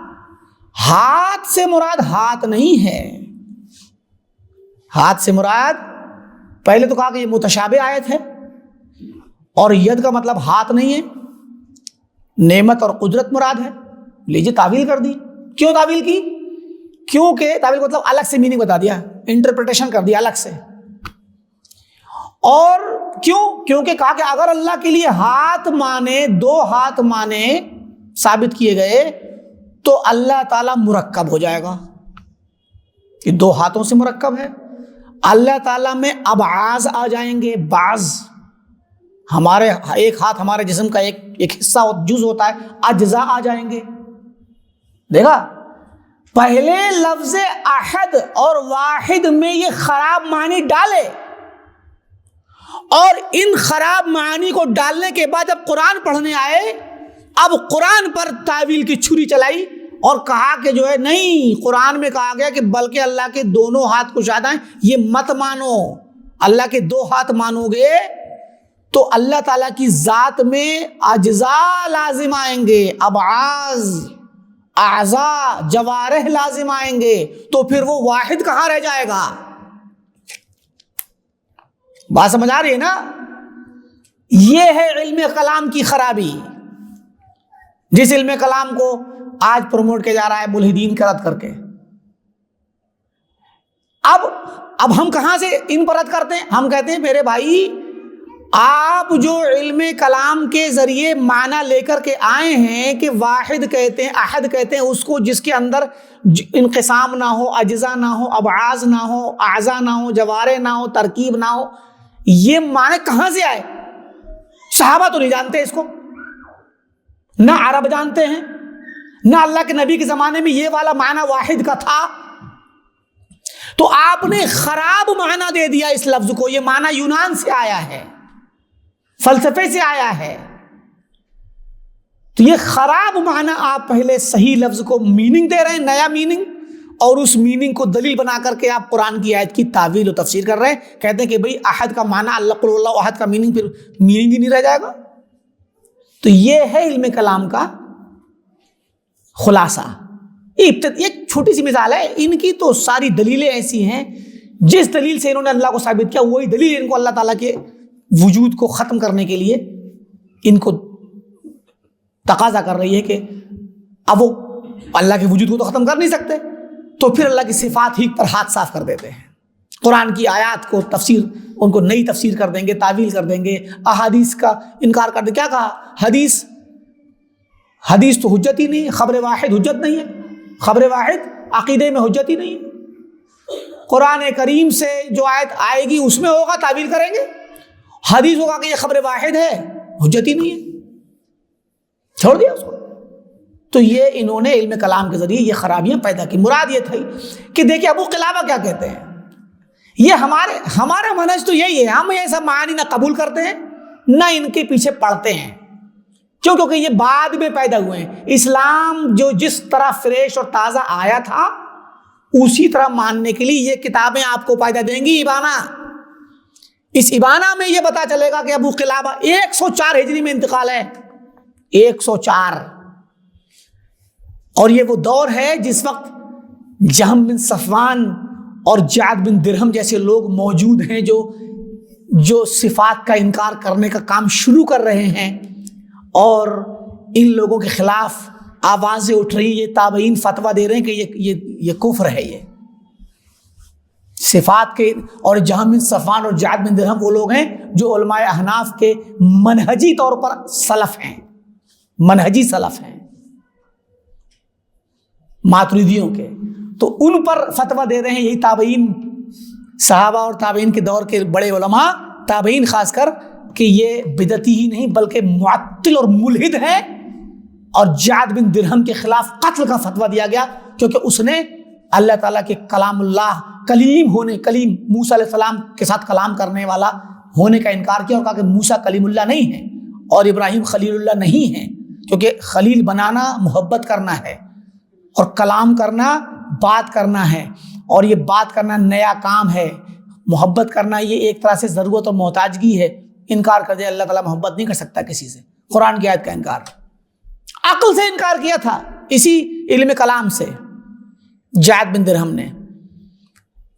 [SPEAKER 2] ہاتھ سے مراد ہاتھ نہیں ہے، ہاتھ سے مراد، پہلے تو کہا کہ یہ متشابہ آیت ہے، اور ید کا مطلب ہاتھ نہیں ہے، نعمت اور قدرت مراد ہے۔ لیجیے تعویل کر دی۔ کیوں تعویل کی؟ کیونکہ تعویل کا مطلب الگ سے میننگ بتا دیا، انٹرپریٹیشن کر دیا الگ سے۔ اور کیونکہ کہا کہ اگر اللہ کے لیے ہاتھ مانے، دو ہاتھ مانے ثابت کیے گئے تو اللہ تعالیٰ مرکب ہو جائے گا، کہ دو ہاتھوں سے مرکب ہے۔ اللہ تعالیٰ میں ابعاض آ جائیں گے، بعض، ہمارے ایک ہاتھ ہمارے جسم کا ایک حصہ جز ہوتا ہے، اجزاء آ جائیں گے۔ دیکھا، پہلے لفظ احد اور واحد میں یہ خراب معنی ڈالے، اور ان خراب معانی کو ڈالنے کے بعد جب قرآن پڑھنے آئے، اب قرآن پر تعویل کی چھری چلائی اور کہا کہ جو ہے نہیں، قرآن میں کہا گیا کہ بلکہ اللہ کے دونوں ہاتھ کشادہ ہیں، یہ مت مانو، اللہ کے 2 ہاتھ مانو گے تو اللہ تعالیٰ کی ذات میں اجزاء لازم آئیں گے، ابعاض، اعضاء، جوارح لازم آئیں گے، تو پھر وہ واحد کہاں رہ جائے گا؟ بات سمجھ آ رہی ہے نا؟ یہ ہے علم کلام کی خرابی، جس علم کلام کو آج پروموٹ کیا جا رہا ہے ملحدین کا رد کر کے۔ اب ہم کہاں سے ان پر رد کرتے ہیں؟ ہم کہتے ہیں میرے بھائی آپ جو علم کلام کے ذریعے معنی لے کر کے آئے ہیں کہ واحد کہتے ہیں، احد کہتے ہیں اس کو جس کے اندر انقسام نہ ہو، اجزاء نہ ہو، ابعاض نہ ہو، اعضاء نہ ہو، جوارح نہ ہو، ترکیب نہ ہو، یہ معنی کہاں سے آئے؟ صحابہ تو نہیں جانتے اس کو، نہ عرب جانتے ہیں، نہ اللہ کے نبی کے زمانے میں یہ والا معنی واحد کا تھا۔ تو آپ نے خراب معنی دے دیا اس لفظ کو، یہ معنی یونان سے آیا ہے، فلسفے سے آیا ہے۔ تو یہ خراب معنی آپ پہلے صحیح لفظ کو میننگ دے رہے ہیں، نیا میننگ، اور اس میننگ کو دلیل بنا کر کے آپ قرآن کی آیت کی تعویل و تفسیر کر رہے ہیں۔ کہتے ہیں کہ بھئی احد کا معنی اللہ قل اللہ احد کا میننگ، پھر میننگ ہی نہیں رہ جائے گا۔ تو یہ ہے علم کلام کا خلاصہ۔ ایک چھوٹی سی مثال ہے، ان کی تو ساری دلیلیں ایسی ہیں جس دلیل سے انہوں نے اللہ کو ثابت کیا، وہی دلیل ان کو اللہ تعالیٰ کے وجود کو ختم کرنے کے لیے ان کو تقاضا کر رہی ہے کہ اب وہ اللہ کے وجود کو تو ختم کر نہیں سکتے، تو پھر اللہ کی صفات ہی پر ہاتھ صاف کر دیتے ہیں، قرآن کی آیات کو تفسیر ان کو نئی تفسیر کر دیں گے، تعویل کر دیں گے، احادیث کا انکار کر دیں۔ کیا کہا؟ حدیث تو حجت ہی نہیں ہے، خبر واحد حجت نہیں ہے، خبر واحد عقیدے میں حجت ہی نہیں ہے۔ قرآن کریم سے جو آیت آئے گی اس میں ہوگا تعویل کریں گے، حدیث ہوگا کہ یہ خبر واحد ہے، حجت ہی نہیں ہے، چھوڑ دیا اس کو۔ تو یہ انہوں نے علم کلام کے ذریعے یہ خرابیاں پیدا کی۔ مراد یہ تھی کہ دیکھیں ابو قلابہ کیا کہتے ہیں، یہ ہمارا منہج تو یہی ہے، ہم یہ سب معانی نہ قبول کرتے ہیں نہ ان کے پیچھے پڑھتے ہیں، کیونکہ یہ بعد میں پیدا ہوئے ہیں۔ اسلام جو جس طرح فریش اور تازہ آیا تھا اسی طرح ماننے کے لیے یہ کتابیں آپ کو فائدہ دیں گی۔ ابانہ، اس ابانہ میں یہ پتا چلے گا کہ ابو قلابہ 104 ہجری میں انتقال ہے، 104، اور یہ وہ دور ہے جس وقت جہم بن صفوان اور جعد بن درہم جیسے لوگ موجود ہیں جو صفات کا انکار کرنے کا کام شروع کر رہے ہیں، اور ان لوگوں کے خلاف آوازیں اٹھ رہی ہیں، یہ تابعین فتویٰ دے رہے ہیں کہ یہ کفر ہے، یہ صفات کے۔ اور جہم بن صفوان اور جعد بن درہم وہ لوگ ہیں جو علماء احناف کے منہجی طور پر سلف ہیں، منہجی سلف ہیں ماتریدیوں کے، تو ان پر فتویٰ دے رہے ہیں یہی تابعین، صحابہ اور تابعین کے دور کے بڑے علماء، تابعین خاص کر، کہ یہ بدعتی ہی نہیں بلکہ معطل اور ملحد ہے، اور جعد بن درہم کے خلاف قتل کا فتویٰ دیا گیا کیونکہ اس نے اللہ تعالیٰ کے کلام اللہ، کلیم موسیٰ علیہ السلام کے ساتھ کلام کرنے والا ہونے کا انکار کیا، اور کہا کہ موسیٰ کلیم اللہ نہیں ہے اور ابراہیم خلیل اللہ نہیں ہے، کیونکہ خلیل بنانا محبت کرنا ہے، اور کلام کرنا بات کرنا ہے، اور یہ بات کرنا نیا کام ہے، محبت کرنا یہ ایک طرح سے ضرورت اور محتاجگی ہے۔ انکار کر دیا، اللہ تعالیٰ محبت نہیں کر سکتا کسی سے، قرآن کی آیت کا انکار، عقل سے انکار کیا تھا اسی علم کلام سے جعد بن درہم نے۔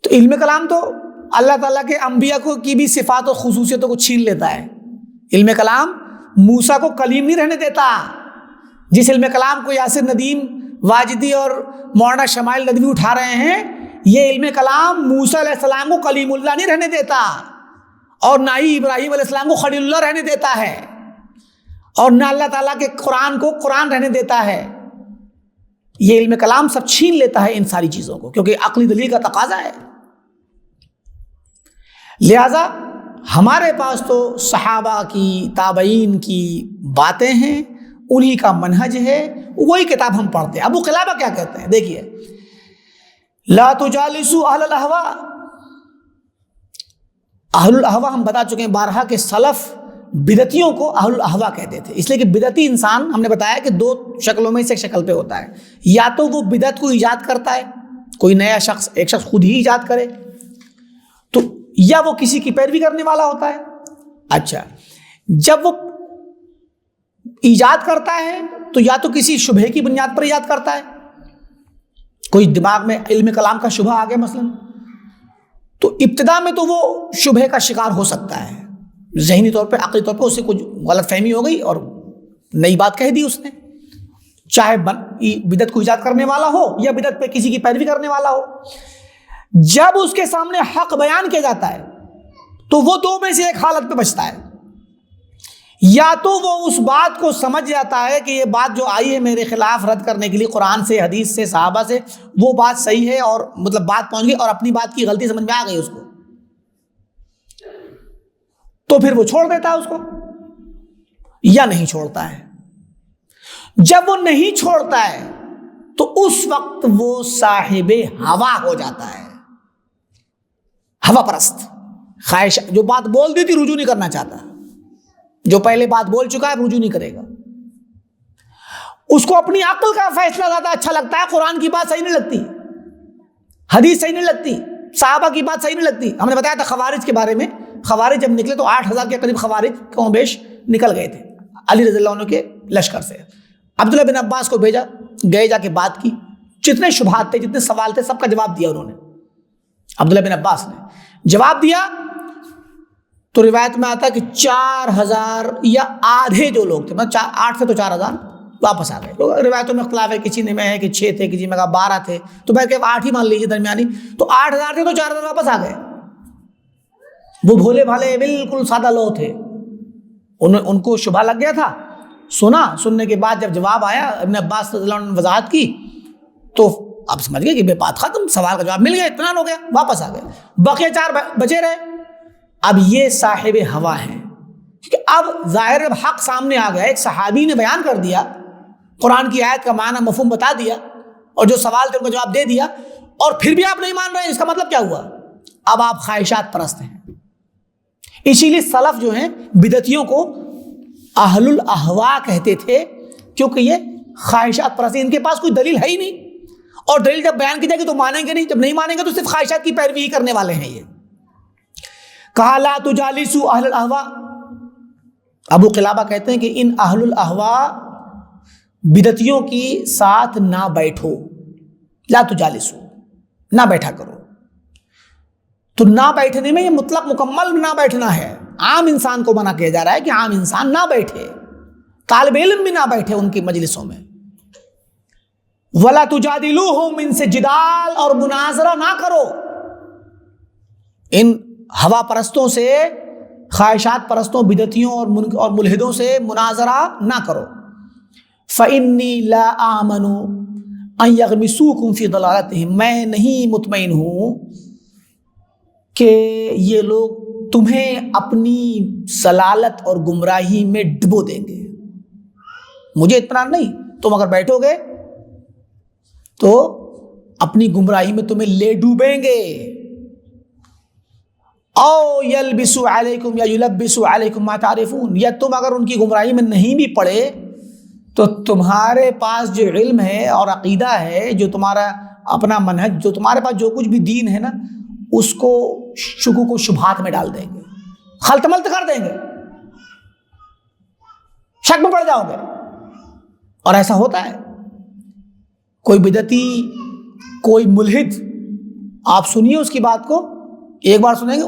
[SPEAKER 2] تو علم کلام تو اللہ تعالیٰ کے انبیاء کو کی بھی صفات اور خصوصیتوں کو چھین لیتا ہے۔ علم کلام موسیٰ کو کلیم نہیں رہنے دیتا، جس علم کلام کو یاسر ندیم واجدی اور مولانا شمائل ندوی اٹھا رہے ہیں، یہ علم کلام موسیٰ علیہ السلام کو کلیم اللہ نہیں رہنے دیتا، اور نہ ہی ابراہیم علیہ السلام کو خلیل اللہ رہنے دیتا ہے، اور نہ اللہ تعالیٰ کے قرآن کو قرآن رہنے دیتا ہے۔ یہ علم کلام سب چھین لیتا ہے ان ساری چیزوں کو، کیونکہ عقلی دلیل کا تقاضا ہے۔ لہذا ہمارے پاس تو صحابہ کی، تابعین کی باتیں ہیں، انہی کا منہج ہے، وہی کتاب ہم پڑھتے ہیں۔ ابو قلابہ کیا کہتے ہیں دیکھیے، لا تجالسوا اہل الاہواء، اہل الاہواء ہم بتا چکے ہیں بارہا کہ سلف بدعتیوں کو اہل الاہواء کہتے تھے، اس لیے کہ بدعتی انسان ہم نے بتایا کہ 2 شکلوں میں سے ایک شکل پہ ہوتا ہے، یا تو وہ بدعت کو ایجاد کرتا ہے، کوئی نیا شخص، ایک شخص خود ہی ایجاد کرے، تو یا وہ کسی کی پیروی کرنے والا ہوتا ہے؟ اچھا، جب وہ ایجاد کرتا ہے تو یا تو کسی شبہے کی بنیاد پر ایجاد کرتا ہے، کوئی دماغ میں علم کلام کا شبہ آ گیا مثلا، تو ابتدا میں تو وہ شبہے کا شکار ہو سکتا ہے، ذہنی طور پہ عقلی طور پہ اسے کچھ غلط فہمی ہو گئی اور نئی بات کہہ دی اس نے، چاہے بدعت کو ایجاد کرنے والا ہو یا بدعت پہ کسی کی پیروی کرنے والا ہو۔ جب اس کے سامنے حق بیان کیا جاتا ہے تو وہ دو میں سے ایک حالت پہ بچتا ہے، یا تو وہ اس بات کو سمجھ جاتا ہے کہ یہ بات جو آئی ہے میرے خلاف رد کرنے کے لیے قرآن سے، حدیث سے، صحابہ سے، وہ بات صحیح ہے اور مطلب بات پہنچ گئی اور اپنی بات کی غلطی سمجھ میں آ گئی اس کو، تو پھر وہ چھوڑ دیتا ہے اس کو، یا نہیں چھوڑتا ہے۔ جب وہ نہیں چھوڑتا ہے تو اس وقت وہ صاحب ہوا ہو جاتا ہے، ہوا پرست، خواہش، جو بات بول دی تھی رجوع نہیں کرنا چاہتا، جو پہلے بات بول چکا ہے رجوع نہیں کرے گا، اس کو اپنی عقل کا فیصلہ زیادہ اچھا لگتا ہے، قرآن کی بات صحیح نہیں لگتی، حدیث صحیح نہیں لگتی، صحابہ کی بات صحیح نہیں لگتی۔ ہم نے بتایا تھا خوارج کے بارے میں، خوارج جب نکلے تو 8,000 کے قریب خوارج کم و بیش نکل گئے تھے علی رضی اللہ عنہ کے لشکر سے۔ عبداللہ بن عباس کو بھیجا، گئے، جا کے بات کی، جتنے شبہات تھے، جتنے سوال تھے، سب کا جواب دیا انہوں نے، عبداللہ بن عباس نے جواب دیا، تو روایت میں آتا ہے کہ 4,000 یا آدھے جو لوگ تھے، مطلب 8 سے تو 4,000 واپس آ گئے۔ روایتوں میں اختلاف ہے، کسی میں ہے کہ 6 تھے، کسی میں کہا 12 تھے، تو میں کہ 8 ہی مان لیجیے درمیانی، تو 8,000 تھے تو 4,000 واپس آ گئے۔ وہ بھولے بھالے بالکل سادہ لوگ تھے، ان کو شبہ لگ گیا تھا، سننے کے بعد جب جواب آیا، ابن عباس رضی اللہ عنہ نے وضاحت کی، تو اب سمجھ گئے کہ بے بات ختم، سوال کا جواب مل گیا، اطمینان ہو گیا، واپس آ گئے، بقیہ 4 بچے رہے۔ اب یہ صاحب ہوا ہیں، کیونکہ اب ظاہر حق سامنے آ گیا، ایک صحابی نے بیان کر دیا، قرآن کی آیت کا معنی مفہوم بتا دیا، اور جو سوال تھے ان کا جواب دے دیا، اور پھر بھی آپ نہیں مان رہے ہیں، اس کا مطلب کیا ہوا؟ اب آپ خواہشات پرست ہیں۔ اسی لیے سلف جو ہیں بدعتیوں کو اہل الاہواء کہتے تھے، کیونکہ یہ خواہشات پرست، ان کے پاس کوئی دلیل ہے ہی نہیں، اور دلیل جب بیان کی جائے گی تو مانیں گے نہیں، جب نہیں مانیں گے تو صرف خواہشات کی پیروی ہی کرنے والے ہیں۔ یہ کہا لا تجالسوا اہل الاہواء، ابو قلابہ کہتے ہیں کہ ان اہل الاہواء بدعتیوں کی ساتھ نہ بیٹھو، لا تجالسوا، نہ بیٹھا کرو۔ تو نہ بیٹھنے میں یہ مطلق مکمل نہ بیٹھنا ہے، عام انسان کو منع کیا جا رہا ہے کہ عام انسان نہ بیٹھے، طالب علم بھی نہ بیٹھے ان کی مجلسوں میں۔ وَلَا تُجَادِلُوهُمْ، ان سے جدال اور مناظرہ نہ کرو، ان ہوا پرستوں سے، خواہشات پرستوں، بدعتیوں اور ملحدوں سے مناظرہ نہ کرو۔ فَإِنِّي لَا آمَنُ أَن يَغْمِسُوكُمْ فِي ضَلَالَتِهِمْ، میں نہیں مطمئن ہوں کہ یہ لوگ تمہیں اپنی ضلالت اور گمراہی میں ڈبو دیں گے، مجھے اطمینان نہیں، تم اگر بیٹھو گے تو اپنی گمراہی میں تمہیں لے ڈوبیں گے۔ او یلبسوا علیکم، یا یلبسوا علیکم ما تعرفون، یا تم اگر ان کی گمراہی میں نہیں بھی پڑے تو تمہارے پاس جو علم ہے اور عقیدہ ہے، جو تمہارا اپنا منہج، جو تمہارے پاس جو کچھ بھی دین ہے نا، اس کو شکوک و شبہات میں ڈال دیں گے، خلط ملط کر دیں گے، شک میں پڑ جاؤ گے۔ اور ایسا ہوتا ہے، کوئی بدعتی، کوئی ملحد، آپ سنیے اس کی بات کو، ایک بار سنیں گے،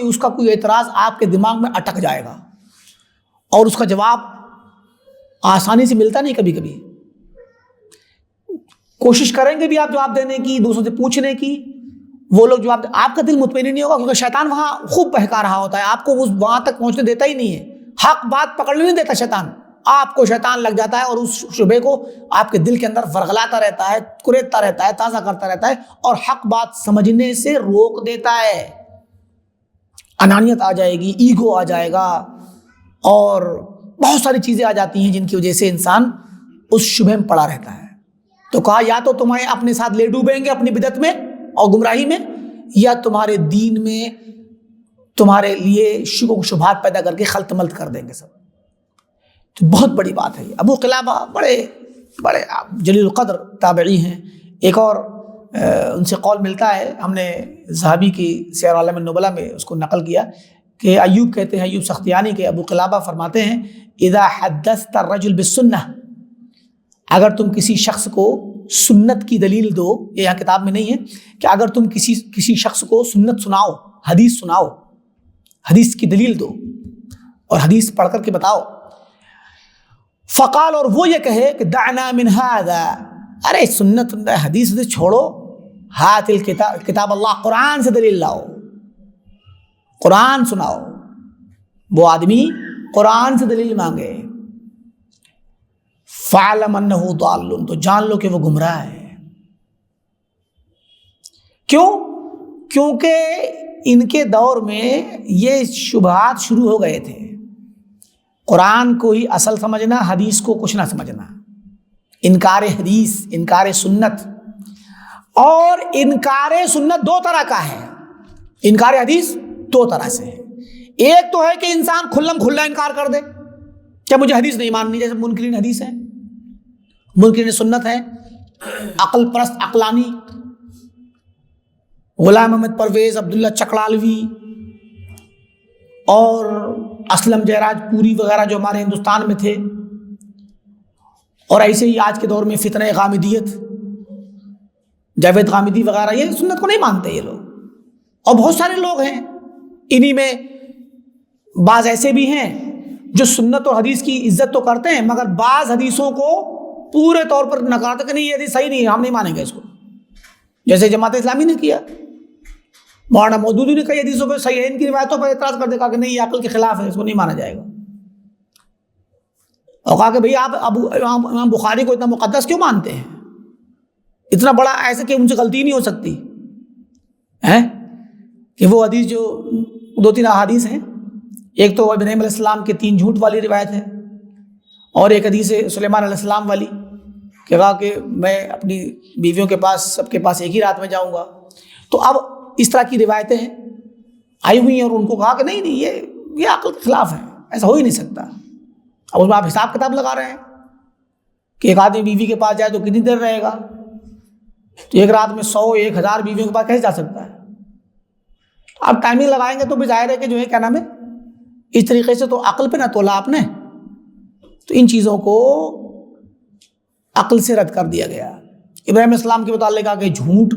[SPEAKER 2] اس کا کوئی اعتراض آپ کے دماغ میں اٹک جائے گا، اور اس کا جواب آسانی سے ملتا نہیں، کبھی کبھی کوشش کریں گے بھی آپ جواب دینے کی، دوسروں سے پوچھنے کی، وہ لوگ جواب، آپ کا دل مطمئن نہیں ہوگا، کیونکہ شیطان وہاں خوب بہکا رہا ہوتا ہے، آپ کو وہاں تک پہنچنے دیتا ہی نہیں ہے، حق بات پکڑنے نہیں دیتا شیطان، آپ کو شیطان لگ جاتا ہے اور اس شبے کو آپ کے دل کے اندر ورغلاتا رہتا ہے، کریدتا رہتا ہے، تازہ کرتا رہتا ہے، اور حق بات سمجھنے سے روک دیتا ہے۔ انانیت آ جائے گی، ایگو آ جائے گا، اور بہت ساری چیزیں آ جاتی ہیں جن کی وجہ سے انسان اس شبہ میں پڑا رہتا ہے۔ تو کہا یا تو تمہیں اپنے ساتھ لے ڈوبیں گے اپنی بدعت میں اور گمراہی میں، یا تمہارے دین میں تمہارے لیے شکوک و شبہات پیدا کر کے خلط ملط کر دیں گے سب۔ تو بہت بڑی بات ہے یہ۔ ابو قلابہ بڑے جلیل القدر تابعی ہیں۔ ایک اور ان سے قول ملتا ہے، ہم نے ذہبی کی سیر عالم النبلا میں اس کو نقل کیا کہ ایوب کہتے ہیں، ایوب سختیانی کے ابو قلابہ فرماتے ہیں اذا حدثت الرجل بالسنہ، اگر تم کسی شخص کو سنت کی دلیل دو، یہ یہاں کتاب میں نہیں ہے کہ اگر تم کسی شخص کو سنت سناؤ، حدیث سناؤ، حدیث کی دلیل دو اور حدیث پڑھ کر کے بتاؤ، فقال، اور وہ یہ کہے کہ دعنا من هذا، ارے سنت حدیث سے چھوڑو، ہات کتاب اللہ، قرآن سے دلیل لاؤ، قرآن سناؤ، وہ آدمی قرآن سے دلیل مانگے، فعلم انہ ضال، تو جان لو کہ وہ گمراہ ہے۔ کیوں؟ کیونکہ ان کے دور میں یہ شبہات شروع ہو گئے تھے، قرآن کو ہی اصل سمجھنا، حدیث کو کچھ نہ سمجھنا، انکار حدیث، انکار سنت۔ اور انکار سنت دو طرح کا ہے، انکار حدیث دو طرح سے ہے۔ ایک تو ہے کہ انسان کھلم کھلا انکار کر دے کہ مجھے حدیث نہیں ماننی، جیسے منکرین حدیث ہیں، منکرین سنت ہیں، عقل پرست عقلانی، غلام احمد پرویز، عبداللہ چکڑالوی اور اسلم جیراج پوری وغیرہ جو ہمارے ہندوستان میں تھے، اور ایسے ہی آج کے دور میں فتنہ غامدیت، جاوید غامدی وغیرہ، یہ سنت کو نہیں مانتے یہ لوگ، اور بہت سارے لوگ ہیں، انہی میں بعض ایسے بھی ہیں جو سنت اور حدیث کی عزت تو کرتے ہیں مگر بعض حدیثوں کو پورے طور پر نکارتے کہ نہیں یہ حدیث صحیح نہیں ہے، ہم نہیں مانیں گے اس کو، جیسے جماعت اسلامی نے کیا، مولانا مودودی نے کئی حدیثوں پہ صحیح ہے، ان کی روایتوں پر اعتراض کر دے، کہا کہ نہیں یہ عقل کے خلاف ہے، اس کو نہیں مانا جائے گا، اور کہا کہ بھئی آپ امام بخاری کو اتنا مقدس کیوں مانتے ہیں، اتنا بڑا، ایسے کہ ان سے غلطی نہیں ہو سکتی ہے، کہ وہ حدیث جو 2-3 احادیث ہیں، ایک تو ابراہیم علیہ السلام کے 3 جھوٹ والی روایت ہے، اور ایک حدیث ہے سلیمان علیہ السلام والی کہ کہا کہ میں اپنی بیویوں کے پاس، سب کے پاس ایک ہی رات میں جاؤں گا۔ تو اب اس طرح کی روایتیں آئی ہوئی ہیں، اور ان کو کہا کہ نہیں یہ عقل کے خلاف ہے، ایسا ہو ہی نہیں سکتا۔ اب اس میں آپ حساب کتاب لگا رہے ہیں کہ ایک آدمی بیوی کے پاس جائے تو کتنی دیر رہے گا، تو ایک رات میں 100-1000 بیویوں کے پاس کیسے جا سکتا ہے؟ آپ ٹائمنگ لگائیں گے تو بھی ظاہر ہے کہ جو ہے کیا نام ہے، اس طریقے سے تو عقل پہ نہ تولا آپ نے، تو ان چیزوں کو عقل سے رد کر دیا گیا۔ ابراہیم علیہ السلام کے متعلق کہ جھوٹ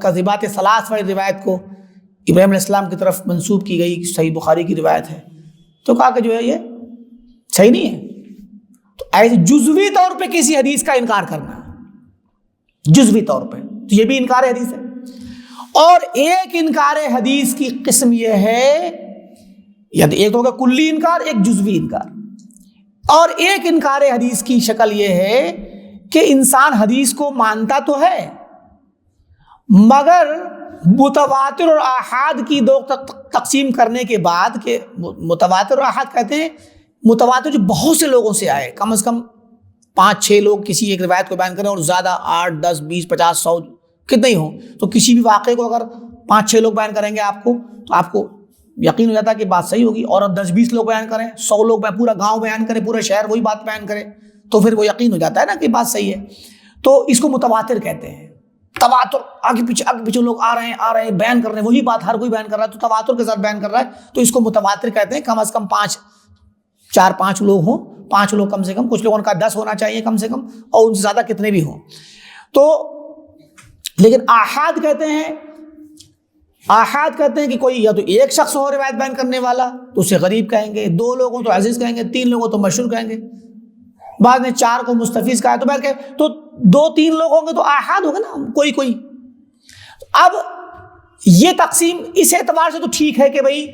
[SPEAKER 2] کذبات ثلاث والی روایت کو ابراہیم علیہ السلام کی طرف منسوب کی گئی، صحیح بخاری کی روایت ہے، تو کہا کہ جو ہے یہ صحیح نہیں ہے۔ تو ایسے جزوی طور پہ کسی حدیث کا انکار کرنا، جزوی طور پہ، تو یہ بھی انکار حدیث ہے۔ اور ایک انکار حدیث کی قسم یہ ہے، یا ایک تو ہوگا کلی انکار، ایک جزوی انکار، اور ایک انکار حدیث کی شکل یہ ہے کہ انسان حدیث کو مانتا تو ہے مگر متواتر اور آحاد کی دو تقسیم کرنے کے بعد، کہ متواتر اور آحاد کہتے ہیں متواتر جو بہت سے لوگوں سے آئے، کم از کم 5-6 لوگ کسی ایک روایت کو بیان کریں، اور زیادہ 8, 10, 20, 50, 100 کتنے ہی ہوں، تو کسی بھی واقعے کو اگر 5-6 لوگ بیان کریں گے آپ کو، تو آپ کو یقین ہو جاتا ہے کہ بات صحیح ہوگی، اور 10-20 لوگ بیان کریں، 100 لوگ پورا گاؤں بیان کریں، پورا شہر وہی بات بیان کرے، تو پھر وہ یقین ہو جاتا ہے نا کہ بات صحیح ہے۔ تو اس کو متواتر کہتے ہیں۔ تواتر، آگے پیچھے لوگ آ رہے ہیں بیان کر رہے ہیں، وہی بات ہر کوئی بیان کر رہا ہے، تو تواتر کے ساتھ بیان کر رہا ہے، تو اس کو متواتر کہتے ہیں۔ کم از کم 4-5 لوگ ہوں، 5 لوگ کم سے کم، کچھ لوگوں کا 10 ہونا چاہیے کم سے کم، اور ان سے زیادہ کتنے بھی ہوں۔ تو لیکن آحاد کہتے ہیں کہ کوئی یا تو ایک شخص ہو روایت بیان کرنے والا تو اسے غریب کہیں گے، 2 لوگوں تو عزیز کہیں گے، 3 لوگوں تو مشہور کہیں گے، بعد میں 4 کو مستفیض کہا تو 2-3 لوگ ہوں گے تو آحاد ہوگا نا، کوئی۔ اب یہ تقسیم اس اعتبار سے تو ٹھیک ہے کہ بھائی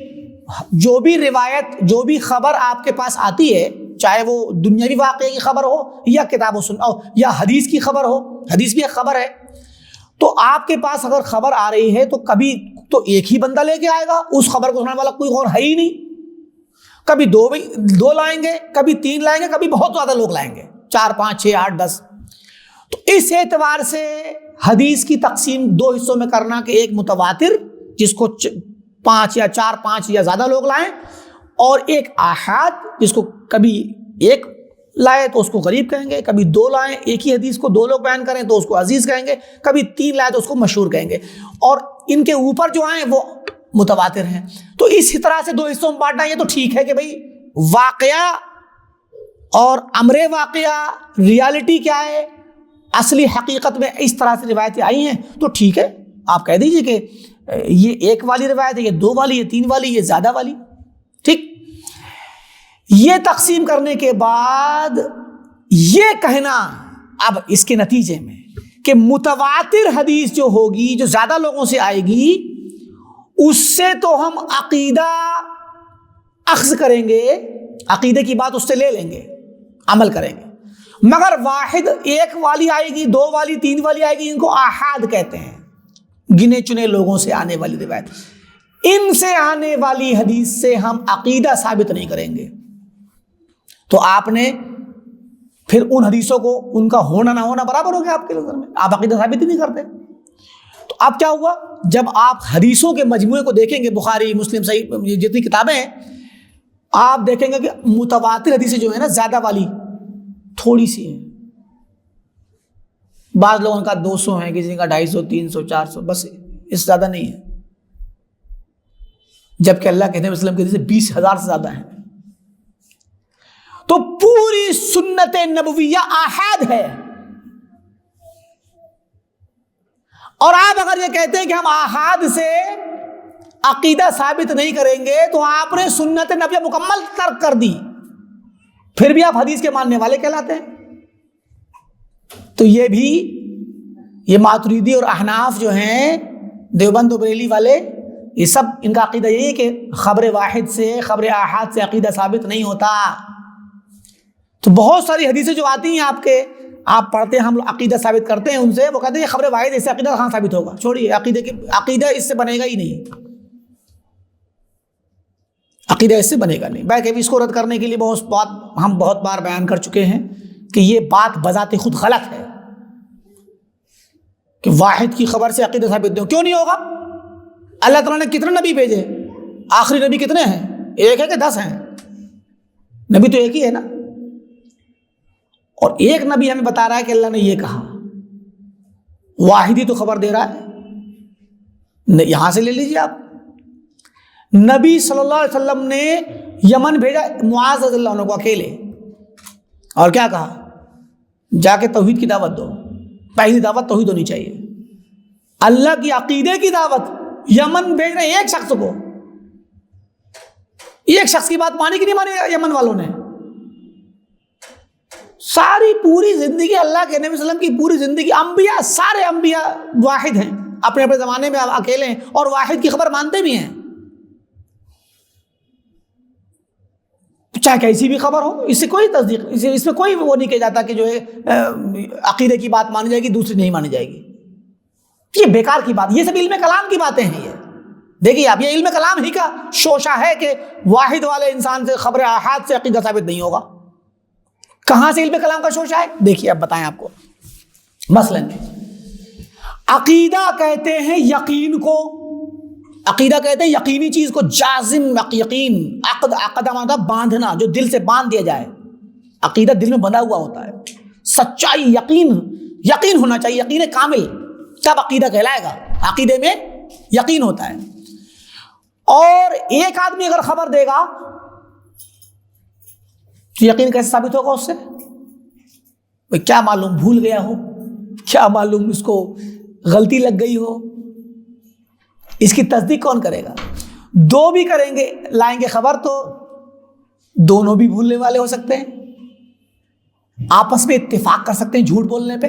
[SPEAKER 2] جو بھی روایت، جو بھی خبر آپ کے پاس آتی ہے، چاہے وہ دنیاوی واقعے کی خبر ہو یا کتاب و سنت یا حدیث کی خبر ہو، حدیث بھی ایک خبر ہے، تو آپ کے پاس اگر خبر آ رہی ہے تو کبھی تو ایک ہی بندہ لے کے آئے گا، اس خبر کو سنانے والا کوئی اور ہے ہی نہیں، کبھی 2 لائیں گے، کبھی 3 لائیں گے، کبھی بہت زیادہ لوگ لائیں گے، 4, 5, 6, 8, 10۔ تو اس اعتبار سے حدیث کی تقسیم 2 حصوں میں کرنا کہ ایک متواتر جس کو 5 یا 4-5 یا زیادہ لوگ لائیں، اور ایک آحاد جس کو کبھی ایک لائے تو اس کو غریب کہیں گے، کبھی 2 لائیں ایک ہی حدیث کو 2 لوگ بیان کریں تو اس کو عزیز کہیں گے، کبھی 3 لائے تو اس کو مشہور کہیں گے، اور ان کے اوپر جو آئیں وہ متواتر ہیں۔ تو اس طرح سے 2 حصوں میں بانٹنا یہ تو ٹھیک ہے کہ بھئی واقعہ اور امر واقعہ ریالٹی کیا ہے، اصلی حقیقت میں اس طرح سے روایتیں آئی ہیں تو ٹھیک ہے، آپ کہہ دیجئے کہ یہ 1 والی روایت ہے، یہ 2 والی، یہ 3 والی، یہ زیادہ والی، ٹھیک۔ یہ تقسیم کرنے کے بعد یہ کہنا اب اس کے نتیجے میں کہ متواتر حدیث جو ہوگی، جو زیادہ لوگوں سے آئے گی، اس سے تو ہم عقیدہ اخذ کریں گے، عقیدے کی بات اس سے لے لیں گے، عمل کریں گے، مگر واحد 1 والی آئے گی، 2 والی، 3 والی آئے گی، ان کو آحاد کہتے ہیں، گنے چنے لوگوں سے آنے والی روایت، ان سے آنے والی حدیث سے ہم عقیدہ ثابت نہیں کریں گے۔ تو آپ نے پھر ان حدیثوں کو ان کا ہونا نہ ہونا برابر ہو گیا آپ کے نظر میں، آپ عقیدہ ثابت ہی نہیں کرتے۔ تو اب کیا ہوا، جب آپ حدیثوں کے مجموعے کو دیکھیں گے، بخاری، مسلم، صحیح، جتنی کتابیں ہیں، آپ دیکھیں گے کہ متواتر حدیثیں جو ہیں نا زیادہ والی تھوڑی سی ہیں، بعض لوگوں کا 200 ہیں، کسی کا 250، 300، 400، بس اس زیادہ نہیں ہے، جبکہ اللہ کے نبی صلی اللہ علیہ وسلم کے حدیثیں 20,000 سے زیادہ ہیں۔ تو پوری سنت نبویہ آحاد ہے، اور آپ اگر یہ کہتے ہیں کہ ہم آحاد سے عقیدہ ثابت نہیں کریں گے تو آپ نے سنت نبویہ مکمل ترک کر دی، پھر بھی آپ حدیث کے ماننے والے کہلاتے ہیں۔ تو یہ ماتریدی اور احناف جو ہیں، دیوبند و بریلی والے، یہ سب ان کا عقیدہ یہی ہے کہ خبر واحد سے، خبر آحاد سے عقیدہ ثابت نہیں ہوتا۔ تو بہت ساری حدیثیں جو آتی ہیں آپ پڑھتے ہیں، ہم لوگ عقیدہ ثابت کرتے ہیں ان سے، وہ کہتے ہیں یہ خبر واحد، اس سے عقیدہ کہاں ثابت ہوگا، چھوڑیے، عقیدہ اس سے بنے گا ہی نہیں، عقیدہ اس سے بنے گا نہیں۔ بلکہ اس کو رد کرنے کے لیے ہم بہت بار بیان کر چکے ہیں کہ یہ بات بذات خود غلط ہے کہ واحد کی خبر سے عقیدہ ثابت کیوں نہیں ہوگا؟ اللہ تعالیٰ نے کتنے نبی بھیجے؟ آخری نبی کتنے ہیں؟ 1 ہے کہ 10 ہیں؟ نبی تو ایک ہی ہے نا، اور ایک نبی ہمیں بتا رہا ہے کہ اللہ نے یہ کہا، واحد ہی تو خبر دے رہا ہے۔ یہاں سے لے لیجیے آپ، نبی صلی اللہ علیہ وسلم نے یمن بھیجا معاذ رضی اللہ عنہ کو اکیلے، اور کیا کہا؟ جا کے توحید کی دعوت دو، پہلی دعوت توحید ہونی چاہیے، اللہ کی عقیدے کی دعوت۔ یمن بھیج رہے ایک شخص کو، ایک شخص کی بات مانی کہ نہیں مانی یمن والوں نے؟ ساری پوری زندگی اللہ کے نبی صلی اللہ علیہ وسلم کی پوری زندگی، انبیاء، سارے انبیاء واحد ہیں، اپنے اپنے زمانے میں اکیلے ہیں، اور واحد کی خبر مانتے بھی ہیں، چاہے کیسی بھی خبر ہو، اس سے کوئی تصدیق، اس میں کوئی وہ نہیں کہا جاتا کہ جو ہے عقیدے کی بات مانی جائے گی، دوسری نہیں مانی جائے گی، یہ بیکار کی بات، یہ سب علم کلام کی باتیں ہیں۔ یہ دیکھیے آپ، یہ علم کلام ہی کا شوشہ ہے کہ واحد والے انسان سے خبر آحاد سے عقیدہ ثابت نہیں ہوگا۔ کہاں سے علم کلام کا شوشہ ہے؟ دیکھیے اب بتائیں آپ کو، مثلا عقیدہ کہتے ہیں یقین کو، عقیدہ کہتے ہیں یقینی چیز کو، جازم یقین، عقد مطلب باندھنا، جو دل سے باندھ دیا جائے، عقیدہ دل میں بندھا ہوا ہوتا ہے، سچائی، یقین ہونا چاہیے، یقین کامل، تب عقیدہ کہلائے گا، عقیدے میں یقین ہوتا ہے۔ اور ایک آدمی اگر خبر دے گا تو یقین کیسے ثابت ہوگا اس سے؟ بھئی کیا معلوم بھول گیا ہو، کیا معلوم اس کو غلطی لگ گئی ہو، اس کی تصدیق کون کرے گا؟ 2 بھی کریں گے، لائیں گے خبر، تو دونوں بھی بھولنے والے ہو سکتے ہیں، آپس میں اتفاق کر سکتے ہیں جھوٹ بولنے پہ،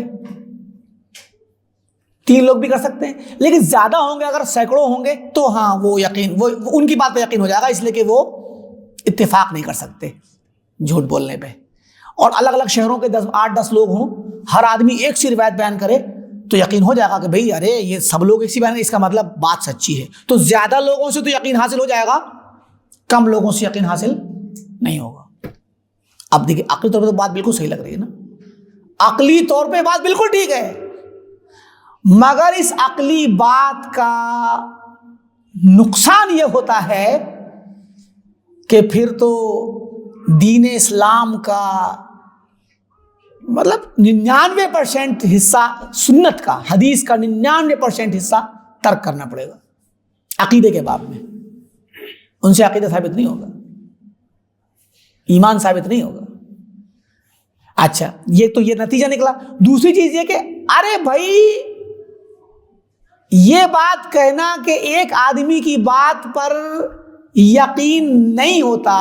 [SPEAKER 2] 3 لوگ بھی کر سکتے ہیں، لیکن زیادہ ہوں گے، اگر سینکڑوں ہوں گے تو ہاں وہ یقین، وہ ان کی بات پہ یقین ہو جائے گا، اس لیے کہ وہ اتفاق نہیں کر سکتے جھوٹ بولنے پہ۔ اور الگ الگ شہروں کے 8-10 لوگ ہوں، ہر آدمی ایک سی روایت بیان کرے تو یقین ہو جائے گا کہ بھئی ارے یہ سب لوگ ایک سی بیان کریں، اس کا مطلب بات سچی ہے۔ تو زیادہ لوگوں سے تو یقین حاصل ہو جائے گا، کم لوگوں سے یقین حاصل نہیں ہوگا۔ اب دیکھیں عقلی طور پہ تو بات بالکل صحیح لگ رہی ہے نا، عقلی طور پہ بات بالکل ٹھیک ہے، مگر اس عقلی بات کا نقصان یہ ہوتا ہے کہ پھر تو دین اسلام کا مطلب 99% حصہ سنت کا، حدیث کا 99% حصہ ترک کرنا پڑے گا عقیدے کے باب میں. ان سے عقیدہ ثابت نہیں ہوگا، ایمان ثابت نہیں ہوگا. اچھا یہ تو یہ نتیجہ نکلا. دوسری چیز یہ کہ ارے بھائی یہ بات کہنا کہ ایک آدمی کی بات پر یقین نہیں ہوتا،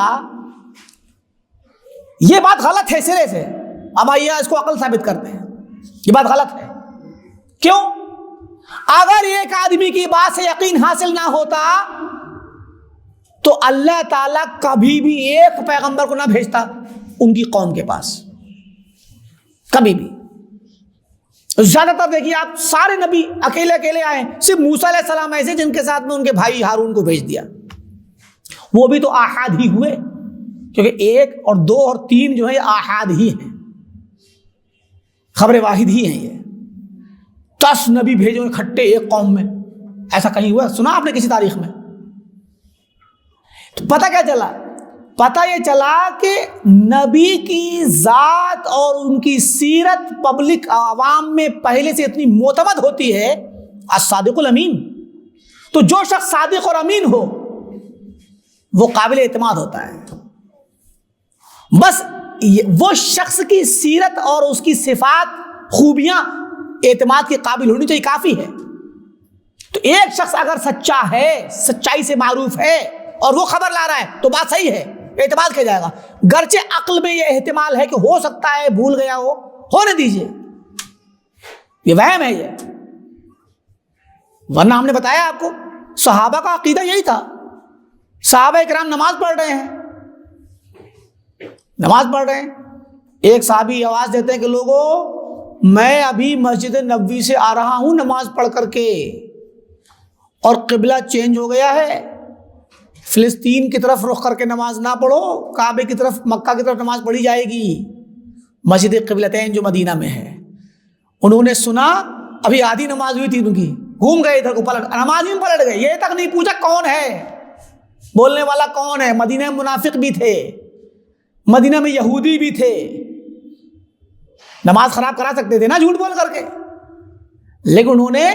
[SPEAKER 2] یہ بات غلط ہے سرے سے. اب آئیے اس کو عقل ثابت کرتے ہیں، یہ بات غلط ہے. کیوں؟ اگر ایک آدمی کی بات سے یقین حاصل نہ ہوتا تو اللہ تعالیٰ کبھی بھی ایک پیغمبر کو نہ بھیجتا ان کی قوم کے پاس، کبھی بھی. زیادہ تر دیکھیے آپ سارے نبی اکیلے اکیلے آئے، صرف موسیٰ علیہ السلام ایسے جن کے ساتھ میں ان کے بھائی ہارون کو بھیج دیا، وہ بھی تو آحاد ہی ہوئے، کیونکہ 1 اور 2 اور 3 جو ہے آحاد ہی ہیں، خبر واحد ہی ہیں. یہ 10 نبی بھیجے اکٹھے ایک قوم میں، ایسا کہیں ہوا سنا آپ نے کسی تاریخ میں؟ تو پتہ کیا چلا؟ پتہ یہ چلا کہ نبی کی ذات اور ان کی سیرت پبلک عوام میں پہلے سے اتنی معتمد ہوتی ہے، الصادق الامین. تو جو شخص صادق اور امین ہو وہ قابل اعتماد ہوتا ہے. بس وہ شخص کی سیرت اور اس کی صفات خوبیاں اعتماد کے قابل ہونی چاہیے، کافی ہے. تو ایک شخص اگر سچا ہے، سچائی سے معروف ہے اور وہ خبر لا رہا ہے تو بات صحیح ہے، اعتماد کیا جائے گا. گرچہ عقل میں یہ احتمال ہے کہ ہو سکتا ہے بھول گیا ہو، ہونے دیجئے، یہ وہم ہے. یہ ورنہ ہم نے بتایا آپ کو صحابہ کا عقیدہ یہی تھا. صحابہ کرام نماز پڑھ رہے ہیں، نماز پڑھ رہے ہیں، ایک صحابی آواز دیتے ہیں کہ لوگوں میں ابھی مسجد نبوی سے آ رہا ہوں نماز پڑھ کر کے، اور قبلہ چینج ہو گیا ہے، فلسطین کی طرف رخ کر کے نماز نہ پڑھو، کعبے کی طرف، مکہ کی طرف نماز پڑھی جائے گی، مسجد قبلتین جو مدینہ میں ہے. انہوں نے سنا، ابھی آدھی نماز ہوئی تھی ان کی، گھوم گئے ادھر کو، پلٹ نماز میں پلٹ گئے، یہ تک نہیں پوچھا کون ہے بولنے والا، کون ہے. مدینہ میں منافق بھی تھے، مدینہ میں یہودی بھی تھے، نماز خراب کرا سکتے تھے نا جھوٹ بول کر کے، لیکن انہوں نے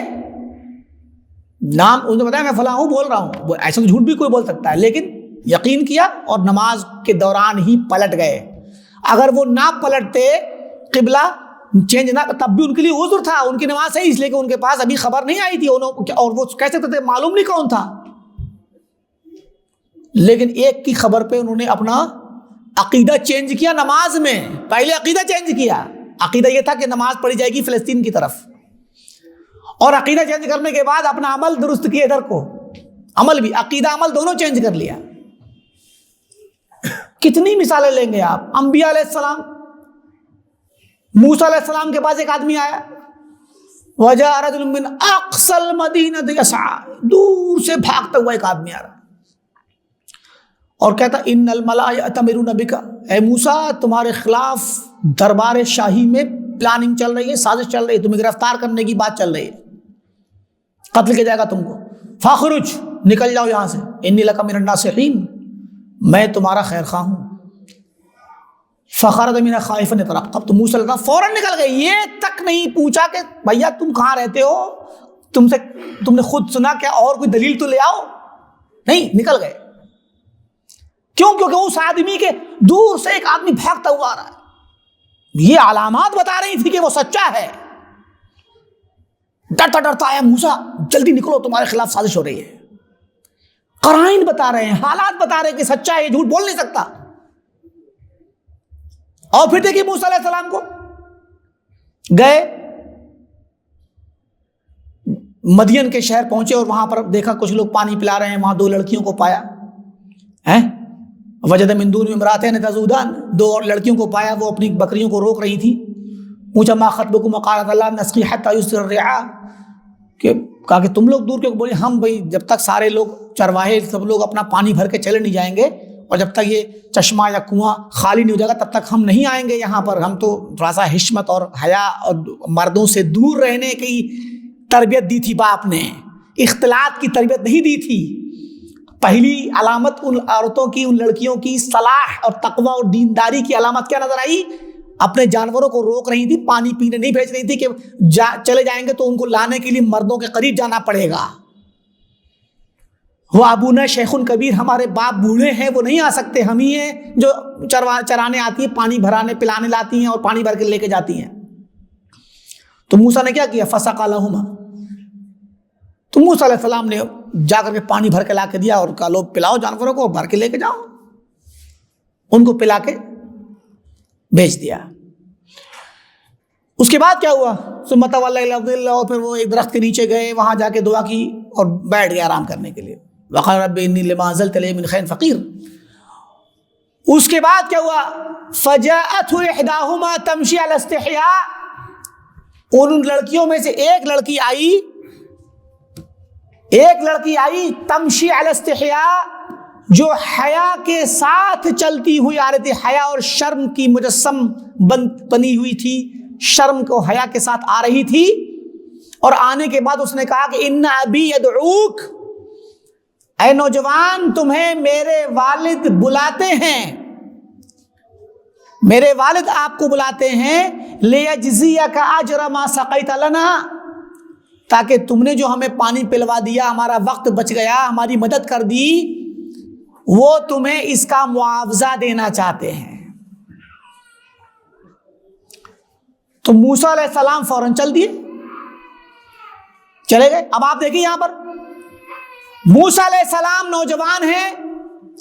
[SPEAKER 2] نام، انہوں نے بتایا میں فلاں ہوں بول رہا ہوں، ایسا تو جھوٹ بھی کوئی بول سکتا ہے، لیکن یقین کیا اور نماز کے دوران ہی پلٹ گئے. اگر وہ نہ پلٹتے، قبلہ چینج نہ، تب بھی ان کے لیے عذر تھا، ان کی نماز صحیح، اس لیے کہ ان کے پاس ابھی خبر نہیں آئی تھی، اور وہ کہہ سکتے تھے معلوم نہیں کون تھا. لیکن ایک کی خبر پہ انہوں نے اپنا عقیدہ چینج کیا نماز میں. پہلے عقیدہ چینج کیا، عقیدہ یہ تھا کہ نماز پڑھی جائے گی فلسطین کی طرف، اور عقیدہ چینج کرنے کے بعد اپنا عمل درست کیا ادھر کو، عمل بھی، عقیدہ عمل دونوں چینج کر لیا. کتنی مثالیں لیں گے آپ. انبیاء علیہ السلام، موسیٰ علیہ السلام کے پاس ایک آدمی آیا، وجاء رجل من اقصى المدینہ یسعی، دور سے بھاگتا ہوا ایک آدمی آ رہا اور کہتا ان الملأ یأتمرون بک، اے موسیٰ تمہارے خلاف دربار شاہی میں پلاننگ چل رہی ہے، سازش چل رہی ہے، تمہیں گرفتار کرنے کی بات چل رہی ہے، قتل کیا جائے گا تم کو. فاخرج، نکل جاؤ یہاں سے، انی لک من الناصحین، میں تمہارا خیر خواہ ہوں. فخرج منها خائفا يترقب، تو موسیٰ علیہ السلام فوراً نکل گئے، یہ تک نہیں پوچھا کہ بھیا تم کہاں رہتے ہو، تم نے خود سنا کیا، اور کوئی دلیل تو لے آؤ. نہیں، نکل گئے. کیوں؟ کیونکہ اس آدمی کے دور سے ایک آدمی بھاگتا ہوا آ رہا ہے، یہ علامات بتا رہی تھی کہ وہ سچا ہے. ڈرتا ڈرتا آیا موسیٰ، جلدی نکلو تمہارے خلاف سازش ہو رہی ہے. قرائن بتا رہے ہیں، حالات بتا رہے ہیں کہ سچا ہے، یہ جھوٹ بول نہیں سکتا. اور پھر دیکھیے موسیٰ علیہ السلام کو گئے، مدین کے شہر پہنچے اور وہاں پر دیکھا کچھ لوگ پانی پلا رہے ہیں، وہاں 2 لڑکیوں کو پایا. وجد من دون امرأتین تذودان، 2 اور لڑکیوں کو پایا، وہ اپنی بکریوں کو روک رہی تھی. پوچھا ما خطبکم قالت لا نسقی حتی یصدر الرعاء، کہ کہا کہ تم لوگ دور کیوں؟ بولے ہم بھائی جب تک سارے لوگ چرواہے سب لوگ اپنا پانی بھر کے چلے نہیں جائیں گے، اور جب تک یہ چشمہ یا کنواں خالی نہیں ہو جائے گا تب تک ہم نہیں آئیں گے یہاں پر. ہم تو تھوڑا سا حشمت اور حیا اور مردوں سے دور رہنے کی تربیت دی تھی باپ نے، اختلاط کی تربیت نہیں دی تھی. پہلی علامت ان عورتوں کی، ان لڑکیوں کی صلاح اور تقوی اور دینداری کی علامت کیا نظر آئی؟ اپنے جانوروں کو روک رہی تھی، پانی پینے نہیں بھیج رہی تھی کہ چلے جائیں گے تو ان کو لانے کے لیے مردوں کے قریب جانا پڑے گا. وہ ابونا شیخ کبیر، ہمارے باپ بوڑھے ہیں، وہ نہیں آ سکتے، ہم ہی ہیں جو چرانے آتی ہیں، پانی بھرانے پلانے لاتی ہیں اور پانی بھر کے لے کے جاتی ہیں. تو موسیٰ نے کیا کیا؟ فسقا لہما. تو موسیٰ علیہ السلام نے جا کر کے پانی بھر کے لا کے دیا اور کہا لو پلاؤ جانوروں کو، بھر کے لے کے جاؤ. ان کو پلا کے بھیج دیا. اس کے بعد کیا ہوا؟ ثم تولی الی الظل، اور پھر وہ ایک درخت کے نیچے گئے، وہاں جا کے دعا کی اور بیٹھ گئے آرام کرنے کے لیے. وقال رب انی لما انزلت الی من خیر فقیر. اس کے بعد کیا ہوا؟ فجاءته احداهما تمشی علی استحیاء. ان لڑکیوں میں سے ایک لڑکی آئی تمشی علی استحیاء، جو حیا کے ساتھ چلتی ہوئی آ رہی تھی. حیا اور شرم کی مجسم بنی ہوئی تھی، شرم کو حیا کے ساتھ آ رہی تھی. اور آنے کے بعد اس نے کہا کہ ان ابی یدعوک، اے نوجوان تمہیں میرے والد بلاتے ہیں، میرے والد آپ کو بلاتے ہیں. لیجزیک اجر ما سقیت لنا، تاکہ تم نے جو ہمیں پانی پلوا دیا، ہمارا وقت بچ گیا، ہماری مدد کر دی، وہ تمہیں اس کا معاوضہ دینا چاہتے ہیں. تو موسیٰ علیہ السلام فوراً چلے گئے. اب آپ دیکھیں یہاں پر موسیٰ علیہ السلام نوجوان ہیں،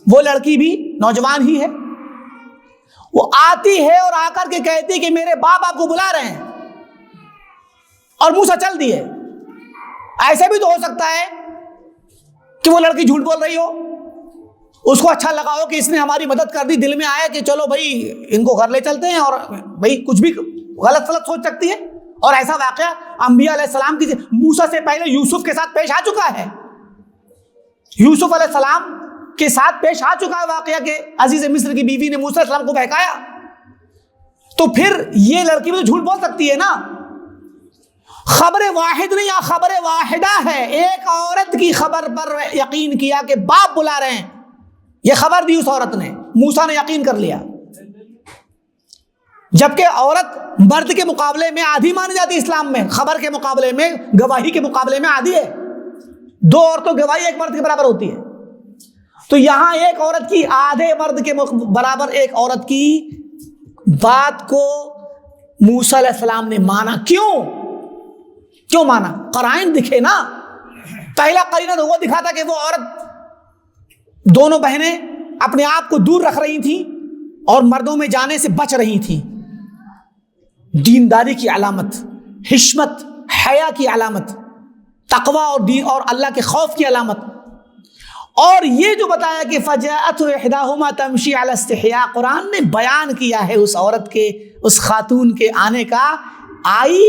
[SPEAKER 2] وہ لڑکی بھی نوجوان ہی ہے. وہ آتی ہے اور آ کر کے کہتی کہ میرے باپ آپ کو بلا رہے ہیں، اور موسیٰ چل دیے. ایسے بھی تو ہو سکتا ہے کہ وہ لڑکی جھوٹ بول رہی ہو، اس کو اچھا لگا ہو کہ اس نے ہماری مدد کر دی، دل میں آیا کہ چلو بھائی ان کو گھر لے چلتے ہیں، اور بھائی کچھ بھی غلط فلط سوچ سکتی ہے. اور ایسا واقعہ انبیاء علیہ السلام کی موسیٰ سے پہلے یوسف کے ساتھ پیش آ چکا ہے. یوسف علیہ السلام کے ساتھ پیش آ چکا ہے واقعہ کہ عزیز مصر کی بیوی نے موسیٰ علیہ السلام کو بہکایا. تو پھر یہ لڑکی بھی تو جھوٹ بول سکتی ہے نا. خبر واحد نہیں، خبر واحدہ ہے. ایک عورت کی خبر پر یقین کیا کہ باپ بلا رہے ہیں، یہ خبر دی اس عورت نے، موسیٰ نے یقین کر لیا. جبکہ عورت مرد کے مقابلے میں آدھی مانی جاتی اسلام میں، خبر کے مقابلے میں، گواہی کے مقابلے میں آدھی ہے. 2 عورتوں گواہی ایک مرد کے برابر ہوتی ہے. تو یہاں ایک عورت کی آدھے مرد کے برابر ایک عورت کی بات کو موسیٰ علیہ السلام نے مانا. کیوں مانا؟ قرائن دکھے نا. پہلا قرینہ تو وہ دکھا تھا کہ وہ عورت، دونوں بہنیں اپنے آپ کو دور رکھ رہی تھیں اور مردوں میں جانے سے بچ رہی تھیں. دینداری کی علامت، حشمت، حیا کی علامت، تقوی اور دین اور اللہ کے خوف کی علامت. اور یہ جو بتایا کہ فجاءت احداہما تمشی علی استحیاء، قرآن نے بیان کیا ہے اس عورت کے، اس خاتون کے آنے کا. آئی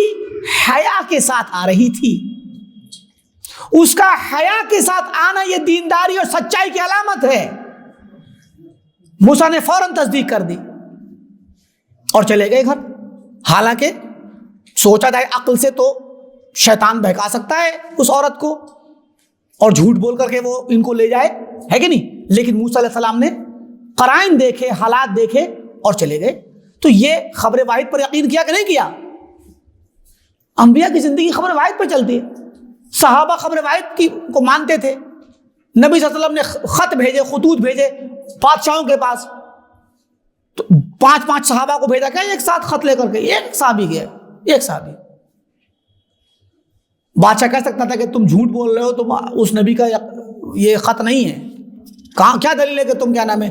[SPEAKER 2] حیا کے ساتھ آ رہی تھی. اس کا حیا کے ساتھ آنا یہ دینداری اور سچائی کی علامت ہے. موسیٰ نے فوراً تصدیق کر دی اور چلے گئے گھر. حالانکہ سوچا جائے عقل سے تو شیطان بہکا سکتا ہے اس عورت کو اور جھوٹ بول کر کے وہ ان کو لے جائے، ہے کہ نہیں؟ لیکن موسیٰ علیہ السلام نے قرائن دیکھے، حالات دیکھے اور چلے گئے. تو یہ خبر واحد پر یقین کیا کہ نہیں کیا؟ انبیاء کی زندگی خبر واحد پر چلتی ہے. صحابہ خبر واحد کو مانتے تھے. نبی صلی اللہ علیہ وسلم نے خط بھیجے، خطوط بھیجے بادشاہوں کے پاس، تو 5 صحابہ کو بھیجا کہ ایک ساتھ خط لے کر کے. ایک صحابی گیا، ایک صحابی. بادشاہ کہہ سکتا تھا کہ تم جھوٹ بول رہے ہو، تم اس نبی کا یہ خط نہیں ہے. کہاں کیا دلیل ہے کہ تم کیا نام ہے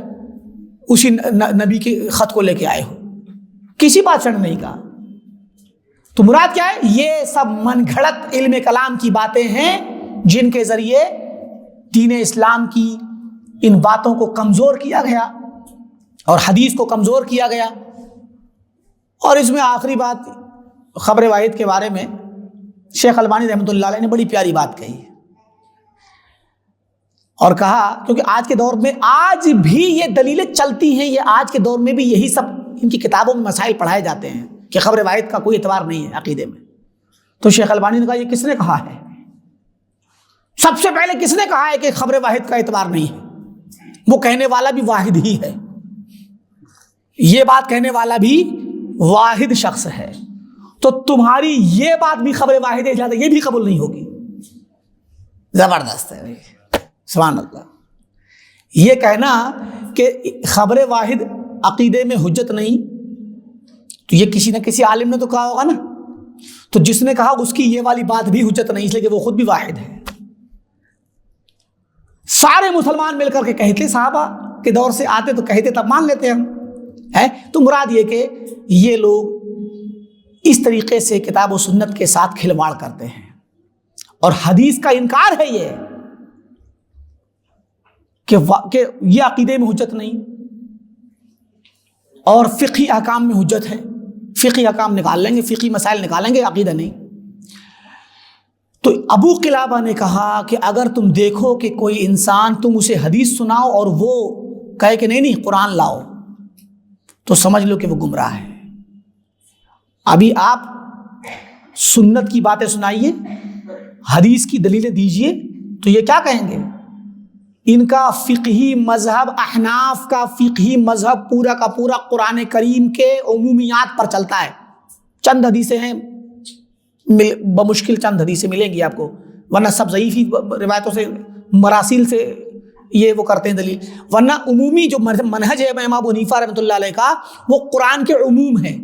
[SPEAKER 2] اسی نبی کے خط کو لے کے آئے ہو؟ کسی بادشاہ نے نہیں کہا. تو مراد کیا ہے؟ یہ سب من گھڑت علم کلام کی باتیں ہیں جن کے ذریعے دین اسلام کی ان باتوں کو کمزور کیا گیا اور حدیث کو کمزور کیا گیا. اور اس میں آخری بات خبر واحد کے بارے میں شیخ البانی رحمۃ اللہ علیہ نے بڑی پیاری بات کہی ہے اور کہا، کیونکہ آج کے دور میں آج بھی یہ دلیلیں چلتی ہیں، یہ آج کے دور میں بھی یہی سب ان کی کتابوں میں مسائل پڑھائے جاتے ہیں کہ خبر واحد کا کوئی اعتبار نہیں ہے عقیدے میں. تو شیخ البانی نے کہا یہ کس نے کہا ہے؟ سب سے پہلے کس نے کہا ہے کہ خبر واحد کا اعتبار نہیں ہے؟ وہ کہنے والا بھی واحد ہی ہے. یہ بات کہنے والا بھی واحد شخص ہے تو تمہاری یہ بات بھی خبر واحد ہے یہ بھی قبول نہیں ہوگی. زبردست ہے بھائی، سبحان اللہ. یہ کہنا کہ خبر واحد عقیدے میں حجت نہیں، تو یہ کسی نہ کسی عالم نے تو کہا ہوگا نا. تو جس نے کہا اس کی یہ والی بات بھی حجت نہیں، اس لیے کہ وہ خود بھی واحد ہے. سارے مسلمان مل کر کے کہتے، صحابہ کے دور سے آتے تو کہتے، تب مان لیتے ہم. تو مراد یہ کہ یہ لوگ اس طریقے سے کتاب و سنت کے ساتھ کھلواڑ کرتے ہیں، اور حدیث کا انکار ہے یہ کہ یہ عقیدے میں حجت نہیں اور فقہی احکام میں حجت ہے. فقہی احکام نکال لیں گے، فقہی مسائل نکالیں گے، عقیدہ نہیں. تو ابو قلابہ نے کہا کہ اگر تم دیکھو کہ کوئی انسان تم اسے حدیث سناؤ اور وہ کہے کہ نہیں قرآن لاؤ، تو سمجھ لو کہ وہ گمراہ ہے. ابھی آپ سنت کی باتیں سنائیے، حدیث کی دلیلیں دیجئے، تو یہ کیا کہیں گے؟ ان کا فقہی مذہب، احناف کا فقہی مذہب پورا کا پورا قرآن کریم کے عمومیات پر چلتا ہے. چند حدیثیں ہیں، بمشکل چند حدیثیں ملیں گی آپ کو، ورنہ سب ضعیفی روایتوں سے، مراسیل سے یہ وہ کرتے ہیں دلیل. ورنہ عمومی جو منہج ہے امام ابو حنیفہ رحمۃ اللہ علیہ کا، وہ قرآن کے عموم ہے.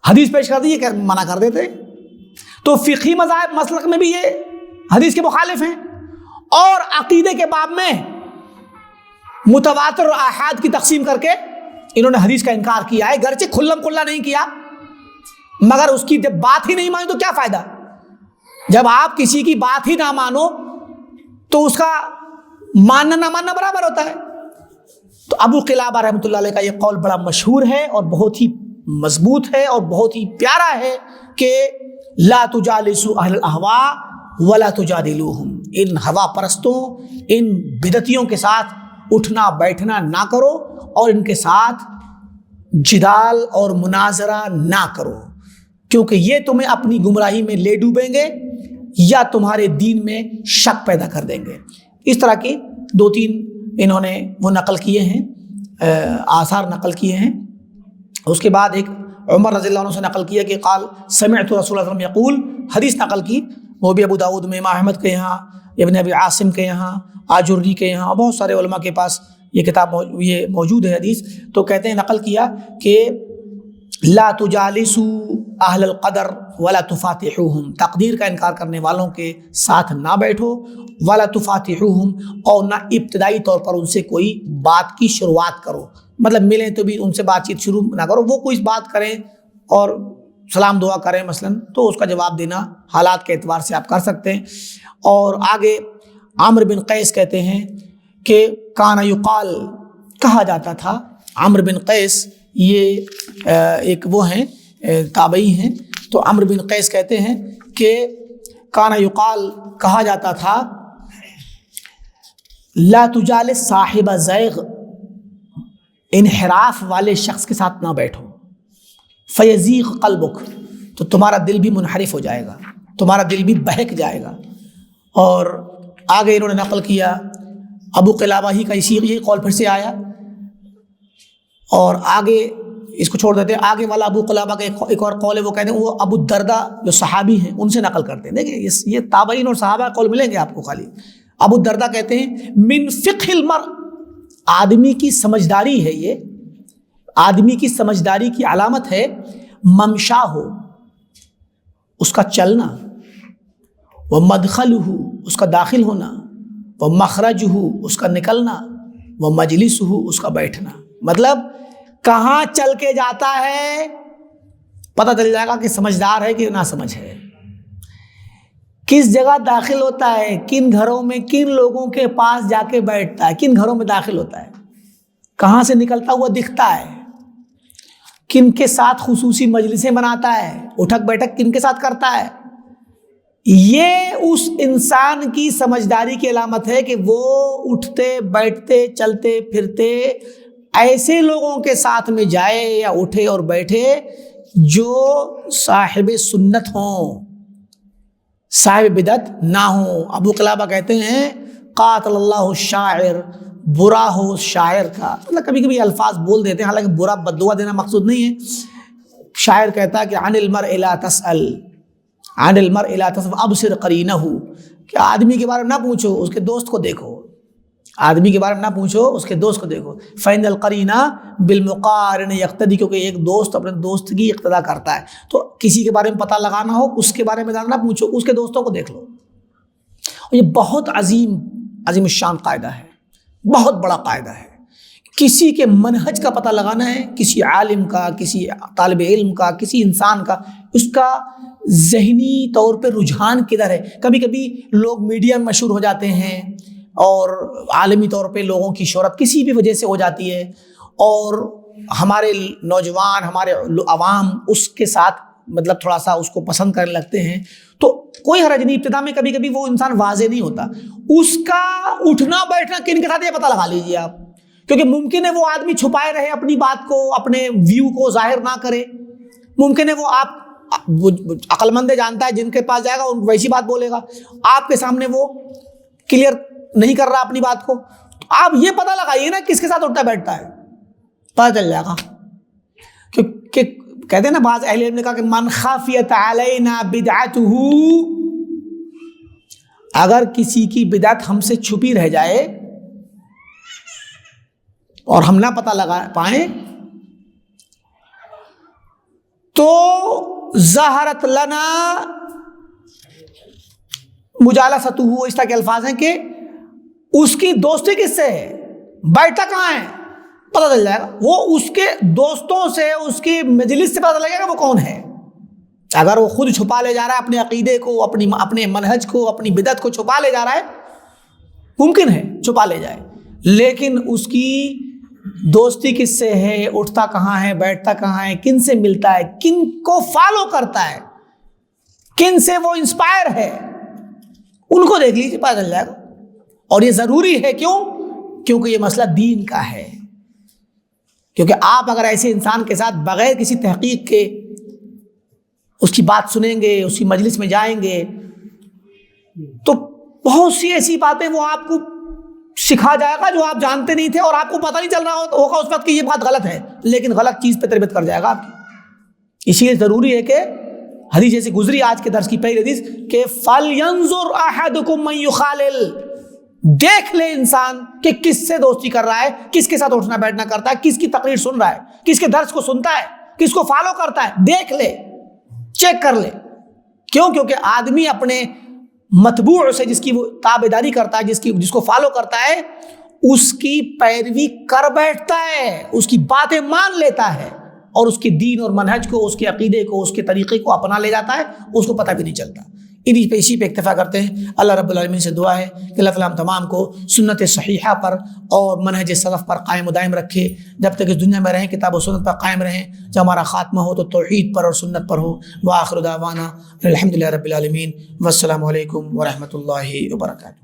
[SPEAKER 2] حدیث پیش کر دی کہ منع کر دیتے. تو فقہی مذاہب مسلک میں بھی یہ حدیث کے مخالف ہیں، اور عقیدے کے باب میں متواتر اور آحاد کی تقسیم کر کے انہوں نے حدیث کا انکار کیا ہے. گرچہ کھلم کھلا نہیں کیا، مگر اس کی جب بات ہی نہیں مانی تو کیا فائدہ؟ جب آپ کسی کی بات ہی نہ مانو تو اس کا ماننا نہ ماننا برابر ہوتا ہے. تو ابو قلابہ رحمۃ اللہ علیہ کا یہ قول بڑا مشہور ہے اور بہت ہی مضبوط ہے اور بہت ہی پیارا ہے کہ لا تجالسوا اہل الاہواء ولا تجادلوہم. ان ہوا پرستوں، ان بدعتیوں کے ساتھ اٹھنا بیٹھنا نہ کرو اور ان کے ساتھ جدال اور مناظرہ نہ کرو، کیونکہ یہ تمہیں اپنی گمراہی میں لے ڈوبیں گے یا تمہارے دین میں شک پیدا کر دیں گے. اس طرح کی 2-3 انہوں نے وہ نقل کیے ہیں، آثار نقل کیے ہیں. اس کے بعد ایک عمر رضی اللہ عنہ سے نقل کیا کہ قال سمعت رسول اللہ صلی اللہ علیہ وسلم یقول، حدیث نقل کی، وہ بھی ابو داؤد میں، امام احمد کے یہاں، ابن ابی عاصم کے یہاں، آجری کے یہاں، بہت سارے علماء کے پاس یہ کتاب یہ موجود ہے حدیث. تو کہتے ہیں نقل کیا کہ لا تجالسوا اہل القدر ولا تفاتحوہم، تقدیر کا انکار کرنے والوں کے ساتھ نہ بیٹھو، ولا تفاتحوہم، اور نہ ابتدائی طور پر ان سے کوئی بات کی شروعات کرو. مطلب ملیں تو بھی ان سے بات چیت شروع نہ کرو. وہ کوئی بات کریں اور سلام دعا کریں مثلا، تو اس کا جواب دینا حالات کے اعتبار سے آپ کر سکتے ہیں. اور آگے عمرو بن قیس کہتے ہیں کہ کان یقال، کہا جاتا تھا. عمرو بن قیس یہ ایک وہ ہیں تابعی ہیں. تو عمرو بن قیس کہتے ہیں کہ کان یقال، کہا جاتا تھا لا تجالس صاحب زیغ، انحراف والے شخص کے ساتھ نہ بیٹھو، فیزیغ قلبک، تو تمہارا دل بھی منحرف ہو جائے گا، تمہارا دل بھی بہک جائے گا. اور آگے انہوں نے نقل کیا ابو قلابہ ہی کا یہ قول پھر سے آیا. اور آگے اس کو چھوڑ دیتے ہیں، آگے والا ابو قلابہ کا ایک اور قول ہے، وہ کہتے ہیں وہ ابو الدرداء جو صحابی ہیں ان سے نقل کرتے ہیں. دیکھیں یہ تابعین اور صحابہ قول ملیں گے آپ کو خالی. ابو الدرداء کہتے ہیں من فقہ المرء، آدمی کی سمجھداری ہے، یہ آدمی کی سمجھداری کی علامت ہے، ممشا ہو، اس کا چلنا، وہ مدخل ہو، اس کا داخل ہونا، وہ مخرج ہو، اس کا نکلنا، وہ مجلس ہو، اس کا بیٹھنا. مطلب کہاں چل کے جاتا ہے پتہ چل جائے گا کہ سمجھدار ہے کہ نہ سمجھ ہے. کس جگہ داخل ہوتا ہے، کن گھروں میں کن لوگوں کے پاس جا کے بیٹھتا ہے، کن گھروں میں داخل ہوتا ہے، کہاں سے نکلتا ہوا دکھتا ہے، کن کے ساتھ خصوصی مجلسیں بناتا ہے، اٹھک بیٹھک کن کے ساتھ کرتا ہے. یہ اس انسان کی سمجھداری کی علامت ہے کہ وہ اٹھتے بیٹھتے چلتے پھرتے ایسے لوگوں کے ساتھ میں جائے یا اٹھے اور بیٹھے جو صاحب سنت ہوں، صاحب بدعت نہ ہوں. ابو قلابہ کہتے ہیں قاتل اللہ الشاعر برا ہو شاعر کا، مطلب کبھی کبھی الفاظ بول دیتے ہیں، حالانکہ برا بد دعا دینا مقصود نہیں ہے۔ شاعر کہتا ہے کہ عن المرء لا تسأل، عن المرء لا تسأل ابصر قرینہ، کہ آدمی کے بارے میں نہ پوچھو، اس کے دوست کو دیکھو، آدمی کے بارے میں نہ پوچھو، اس کے دوست کو دیکھو۔ فإن القرین بالمقارن یقتدی، کیونکہ ایک دوست اپنے دوست کی اقتدا کرتا ہے، تو کسی کے بارے میں پتہ لگانا ہو، اس کے بارے میں نہ پوچھو، اس کے دوستوں کو دیکھ لو۔ اور یہ بہت عظیم الشان قاعدہ ہے، بہت بڑا قاعدہ ہے۔ کسی کے منہج کا پتہ لگانا ہے، کسی عالم کا، کسی طالب علم کا، کسی انسان کا، اس کا ذہنی طور پہ رجحان کدھر ہے۔ کبھی کبھی لوگ میڈیا میں مشہور ہو جاتے ہیں اور عالمی طور پہ لوگوں کی شہرت کسی بھی وجہ سے ہو جاتی ہے، اور ہمارے نوجوان، ہمارے عوام اس کے ساتھ مطلب تھوڑا سا اس کو پسند کرنے لگتے ہیں، تو کوئی حرج نہیں۔ ابتدا میں کبھی کبھی وہ انسان واضح نہیں ہوتا، اس کا اٹھنا بیٹھنا کن کے ساتھ یہ پتہ لگا لیجیے آپ، کیونکہ ممکن ہے وہ آدمی چھپائے رہے اپنی بات کو، اپنے ویو کو ظاہر نہ کرے، ممکن ہے وہ آپ عقل مند جانتا ہے، جن کے پاس جائے گا ان ویسی بات بولے گا، آپ کے سامنے وہ کلیئر نہیں کر رہا اپنی بات کو، آپ یہ پتہ لگائیے نا کس کے ساتھ اٹھتا بیٹھتا ہے، پتہ چل جائے گا۔ کہ کہتے ہیں نا بعض اہل علم نے کہا کہ من خافیت علینا بدعتہ، اگر کسی کی بدعت ہم سے چھپی رہ جائے اور ہم نہ پتہ لگا پائیں، تو ظہرت لنا مجالستہ، اس طرح کے الفاظ ہیں کہ اس کی دوستی کس سے ہے، بیٹھتا کہاں ہے، پتہ چل جائے گا، وہ اس کے دوستوں سے، اس کی مجلس سے پتہ لگے گا وہ کون ہے۔ اگر وہ خود چھپا لے جا رہا ہے اپنے عقیدے کو، اپنے منہج کو، اپنی بدعت کو چھپا لے جا رہا ہے، ممکن ہے چھپا لے جائے، لیکن اس کی دوستی کس سے ہے، اٹھتا کہاں ہے، بیٹھتا کہاں ہے، کن سے ملتا ہے، کن کو فالو کرتا ہے، کن سے وہ انسپائر ہے، ان کو دیکھ لیجیے، پتہ چل جائے گا۔ اور یہ ضروری ہے، کیوں؟ کیونکہ یہ مسئلہ دین کا ہے، کیونکہ آپ اگر ایسے انسان کے ساتھ بغیر کسی تحقیق کے اس کی بات سنیں گے، اس کی مجلس میں جائیں گے، تو بہت سی ایسی باتیں وہ آپ کو سکھا جائے گا جو آپ جانتے نہیں تھے، اور آپ کو پتہ نہیں چل رہا ہوگا اس وقت کہ یہ بات غلط ہے، لیکن غلط چیز پہ تربیت کر جائے گا آپ کی۔ اسی لیے ضروری ہے کہ حدیث جیسے گزری آج کے درس کی پہلی حدیث کہ فَلْيَنظُرْ أَحَدُكُمْ مَنْ يُخَالِلْ، دیکھ لے انسان کہ کس سے دوستی کر رہا ہے، کس کے ساتھ اٹھنا بیٹھنا کرتا ہے، کس کی تقریر سن رہا ہے، کس کے درس کو سنتا ہے، کس کو فالو کرتا ہے، دیکھ لے، چیک کر لے۔ کیوں؟ کیونکہ آدمی اپنے متبوع سے، جس کی وہ تابعداری کرتا ہے، جس کو فالو کرتا ہے، اس کی پیروی کر بیٹھتا ہے، اس کی باتیں مان لیتا ہے، اور اس کے دین اور منہج کو، اس کے عقیدے کو، اس کے طریقے کو اپنا لے جاتا ہے، اس کو پتہ بھی نہیں چلتا۔ اسی پہ اکتفا کرتے ہیں۔ اللہ رب العالمین سے دعا ہے کہ اللہ تعالیٰ ہم تمام کو سنت صحیحہ پر اور منہج سلف پر قائم و دائم رکھے، جب تک اس دنیا میں رہیں کتاب و سنت پر قائم رہیں، جب ہمارا خاتمہ ہو تو توحید پر اور سنت پر ہو۔ وآخر دعوانا الحمدللہ رب العالمین، والسلام علیکم ورحمۃ اللہ وبرکاتہ۔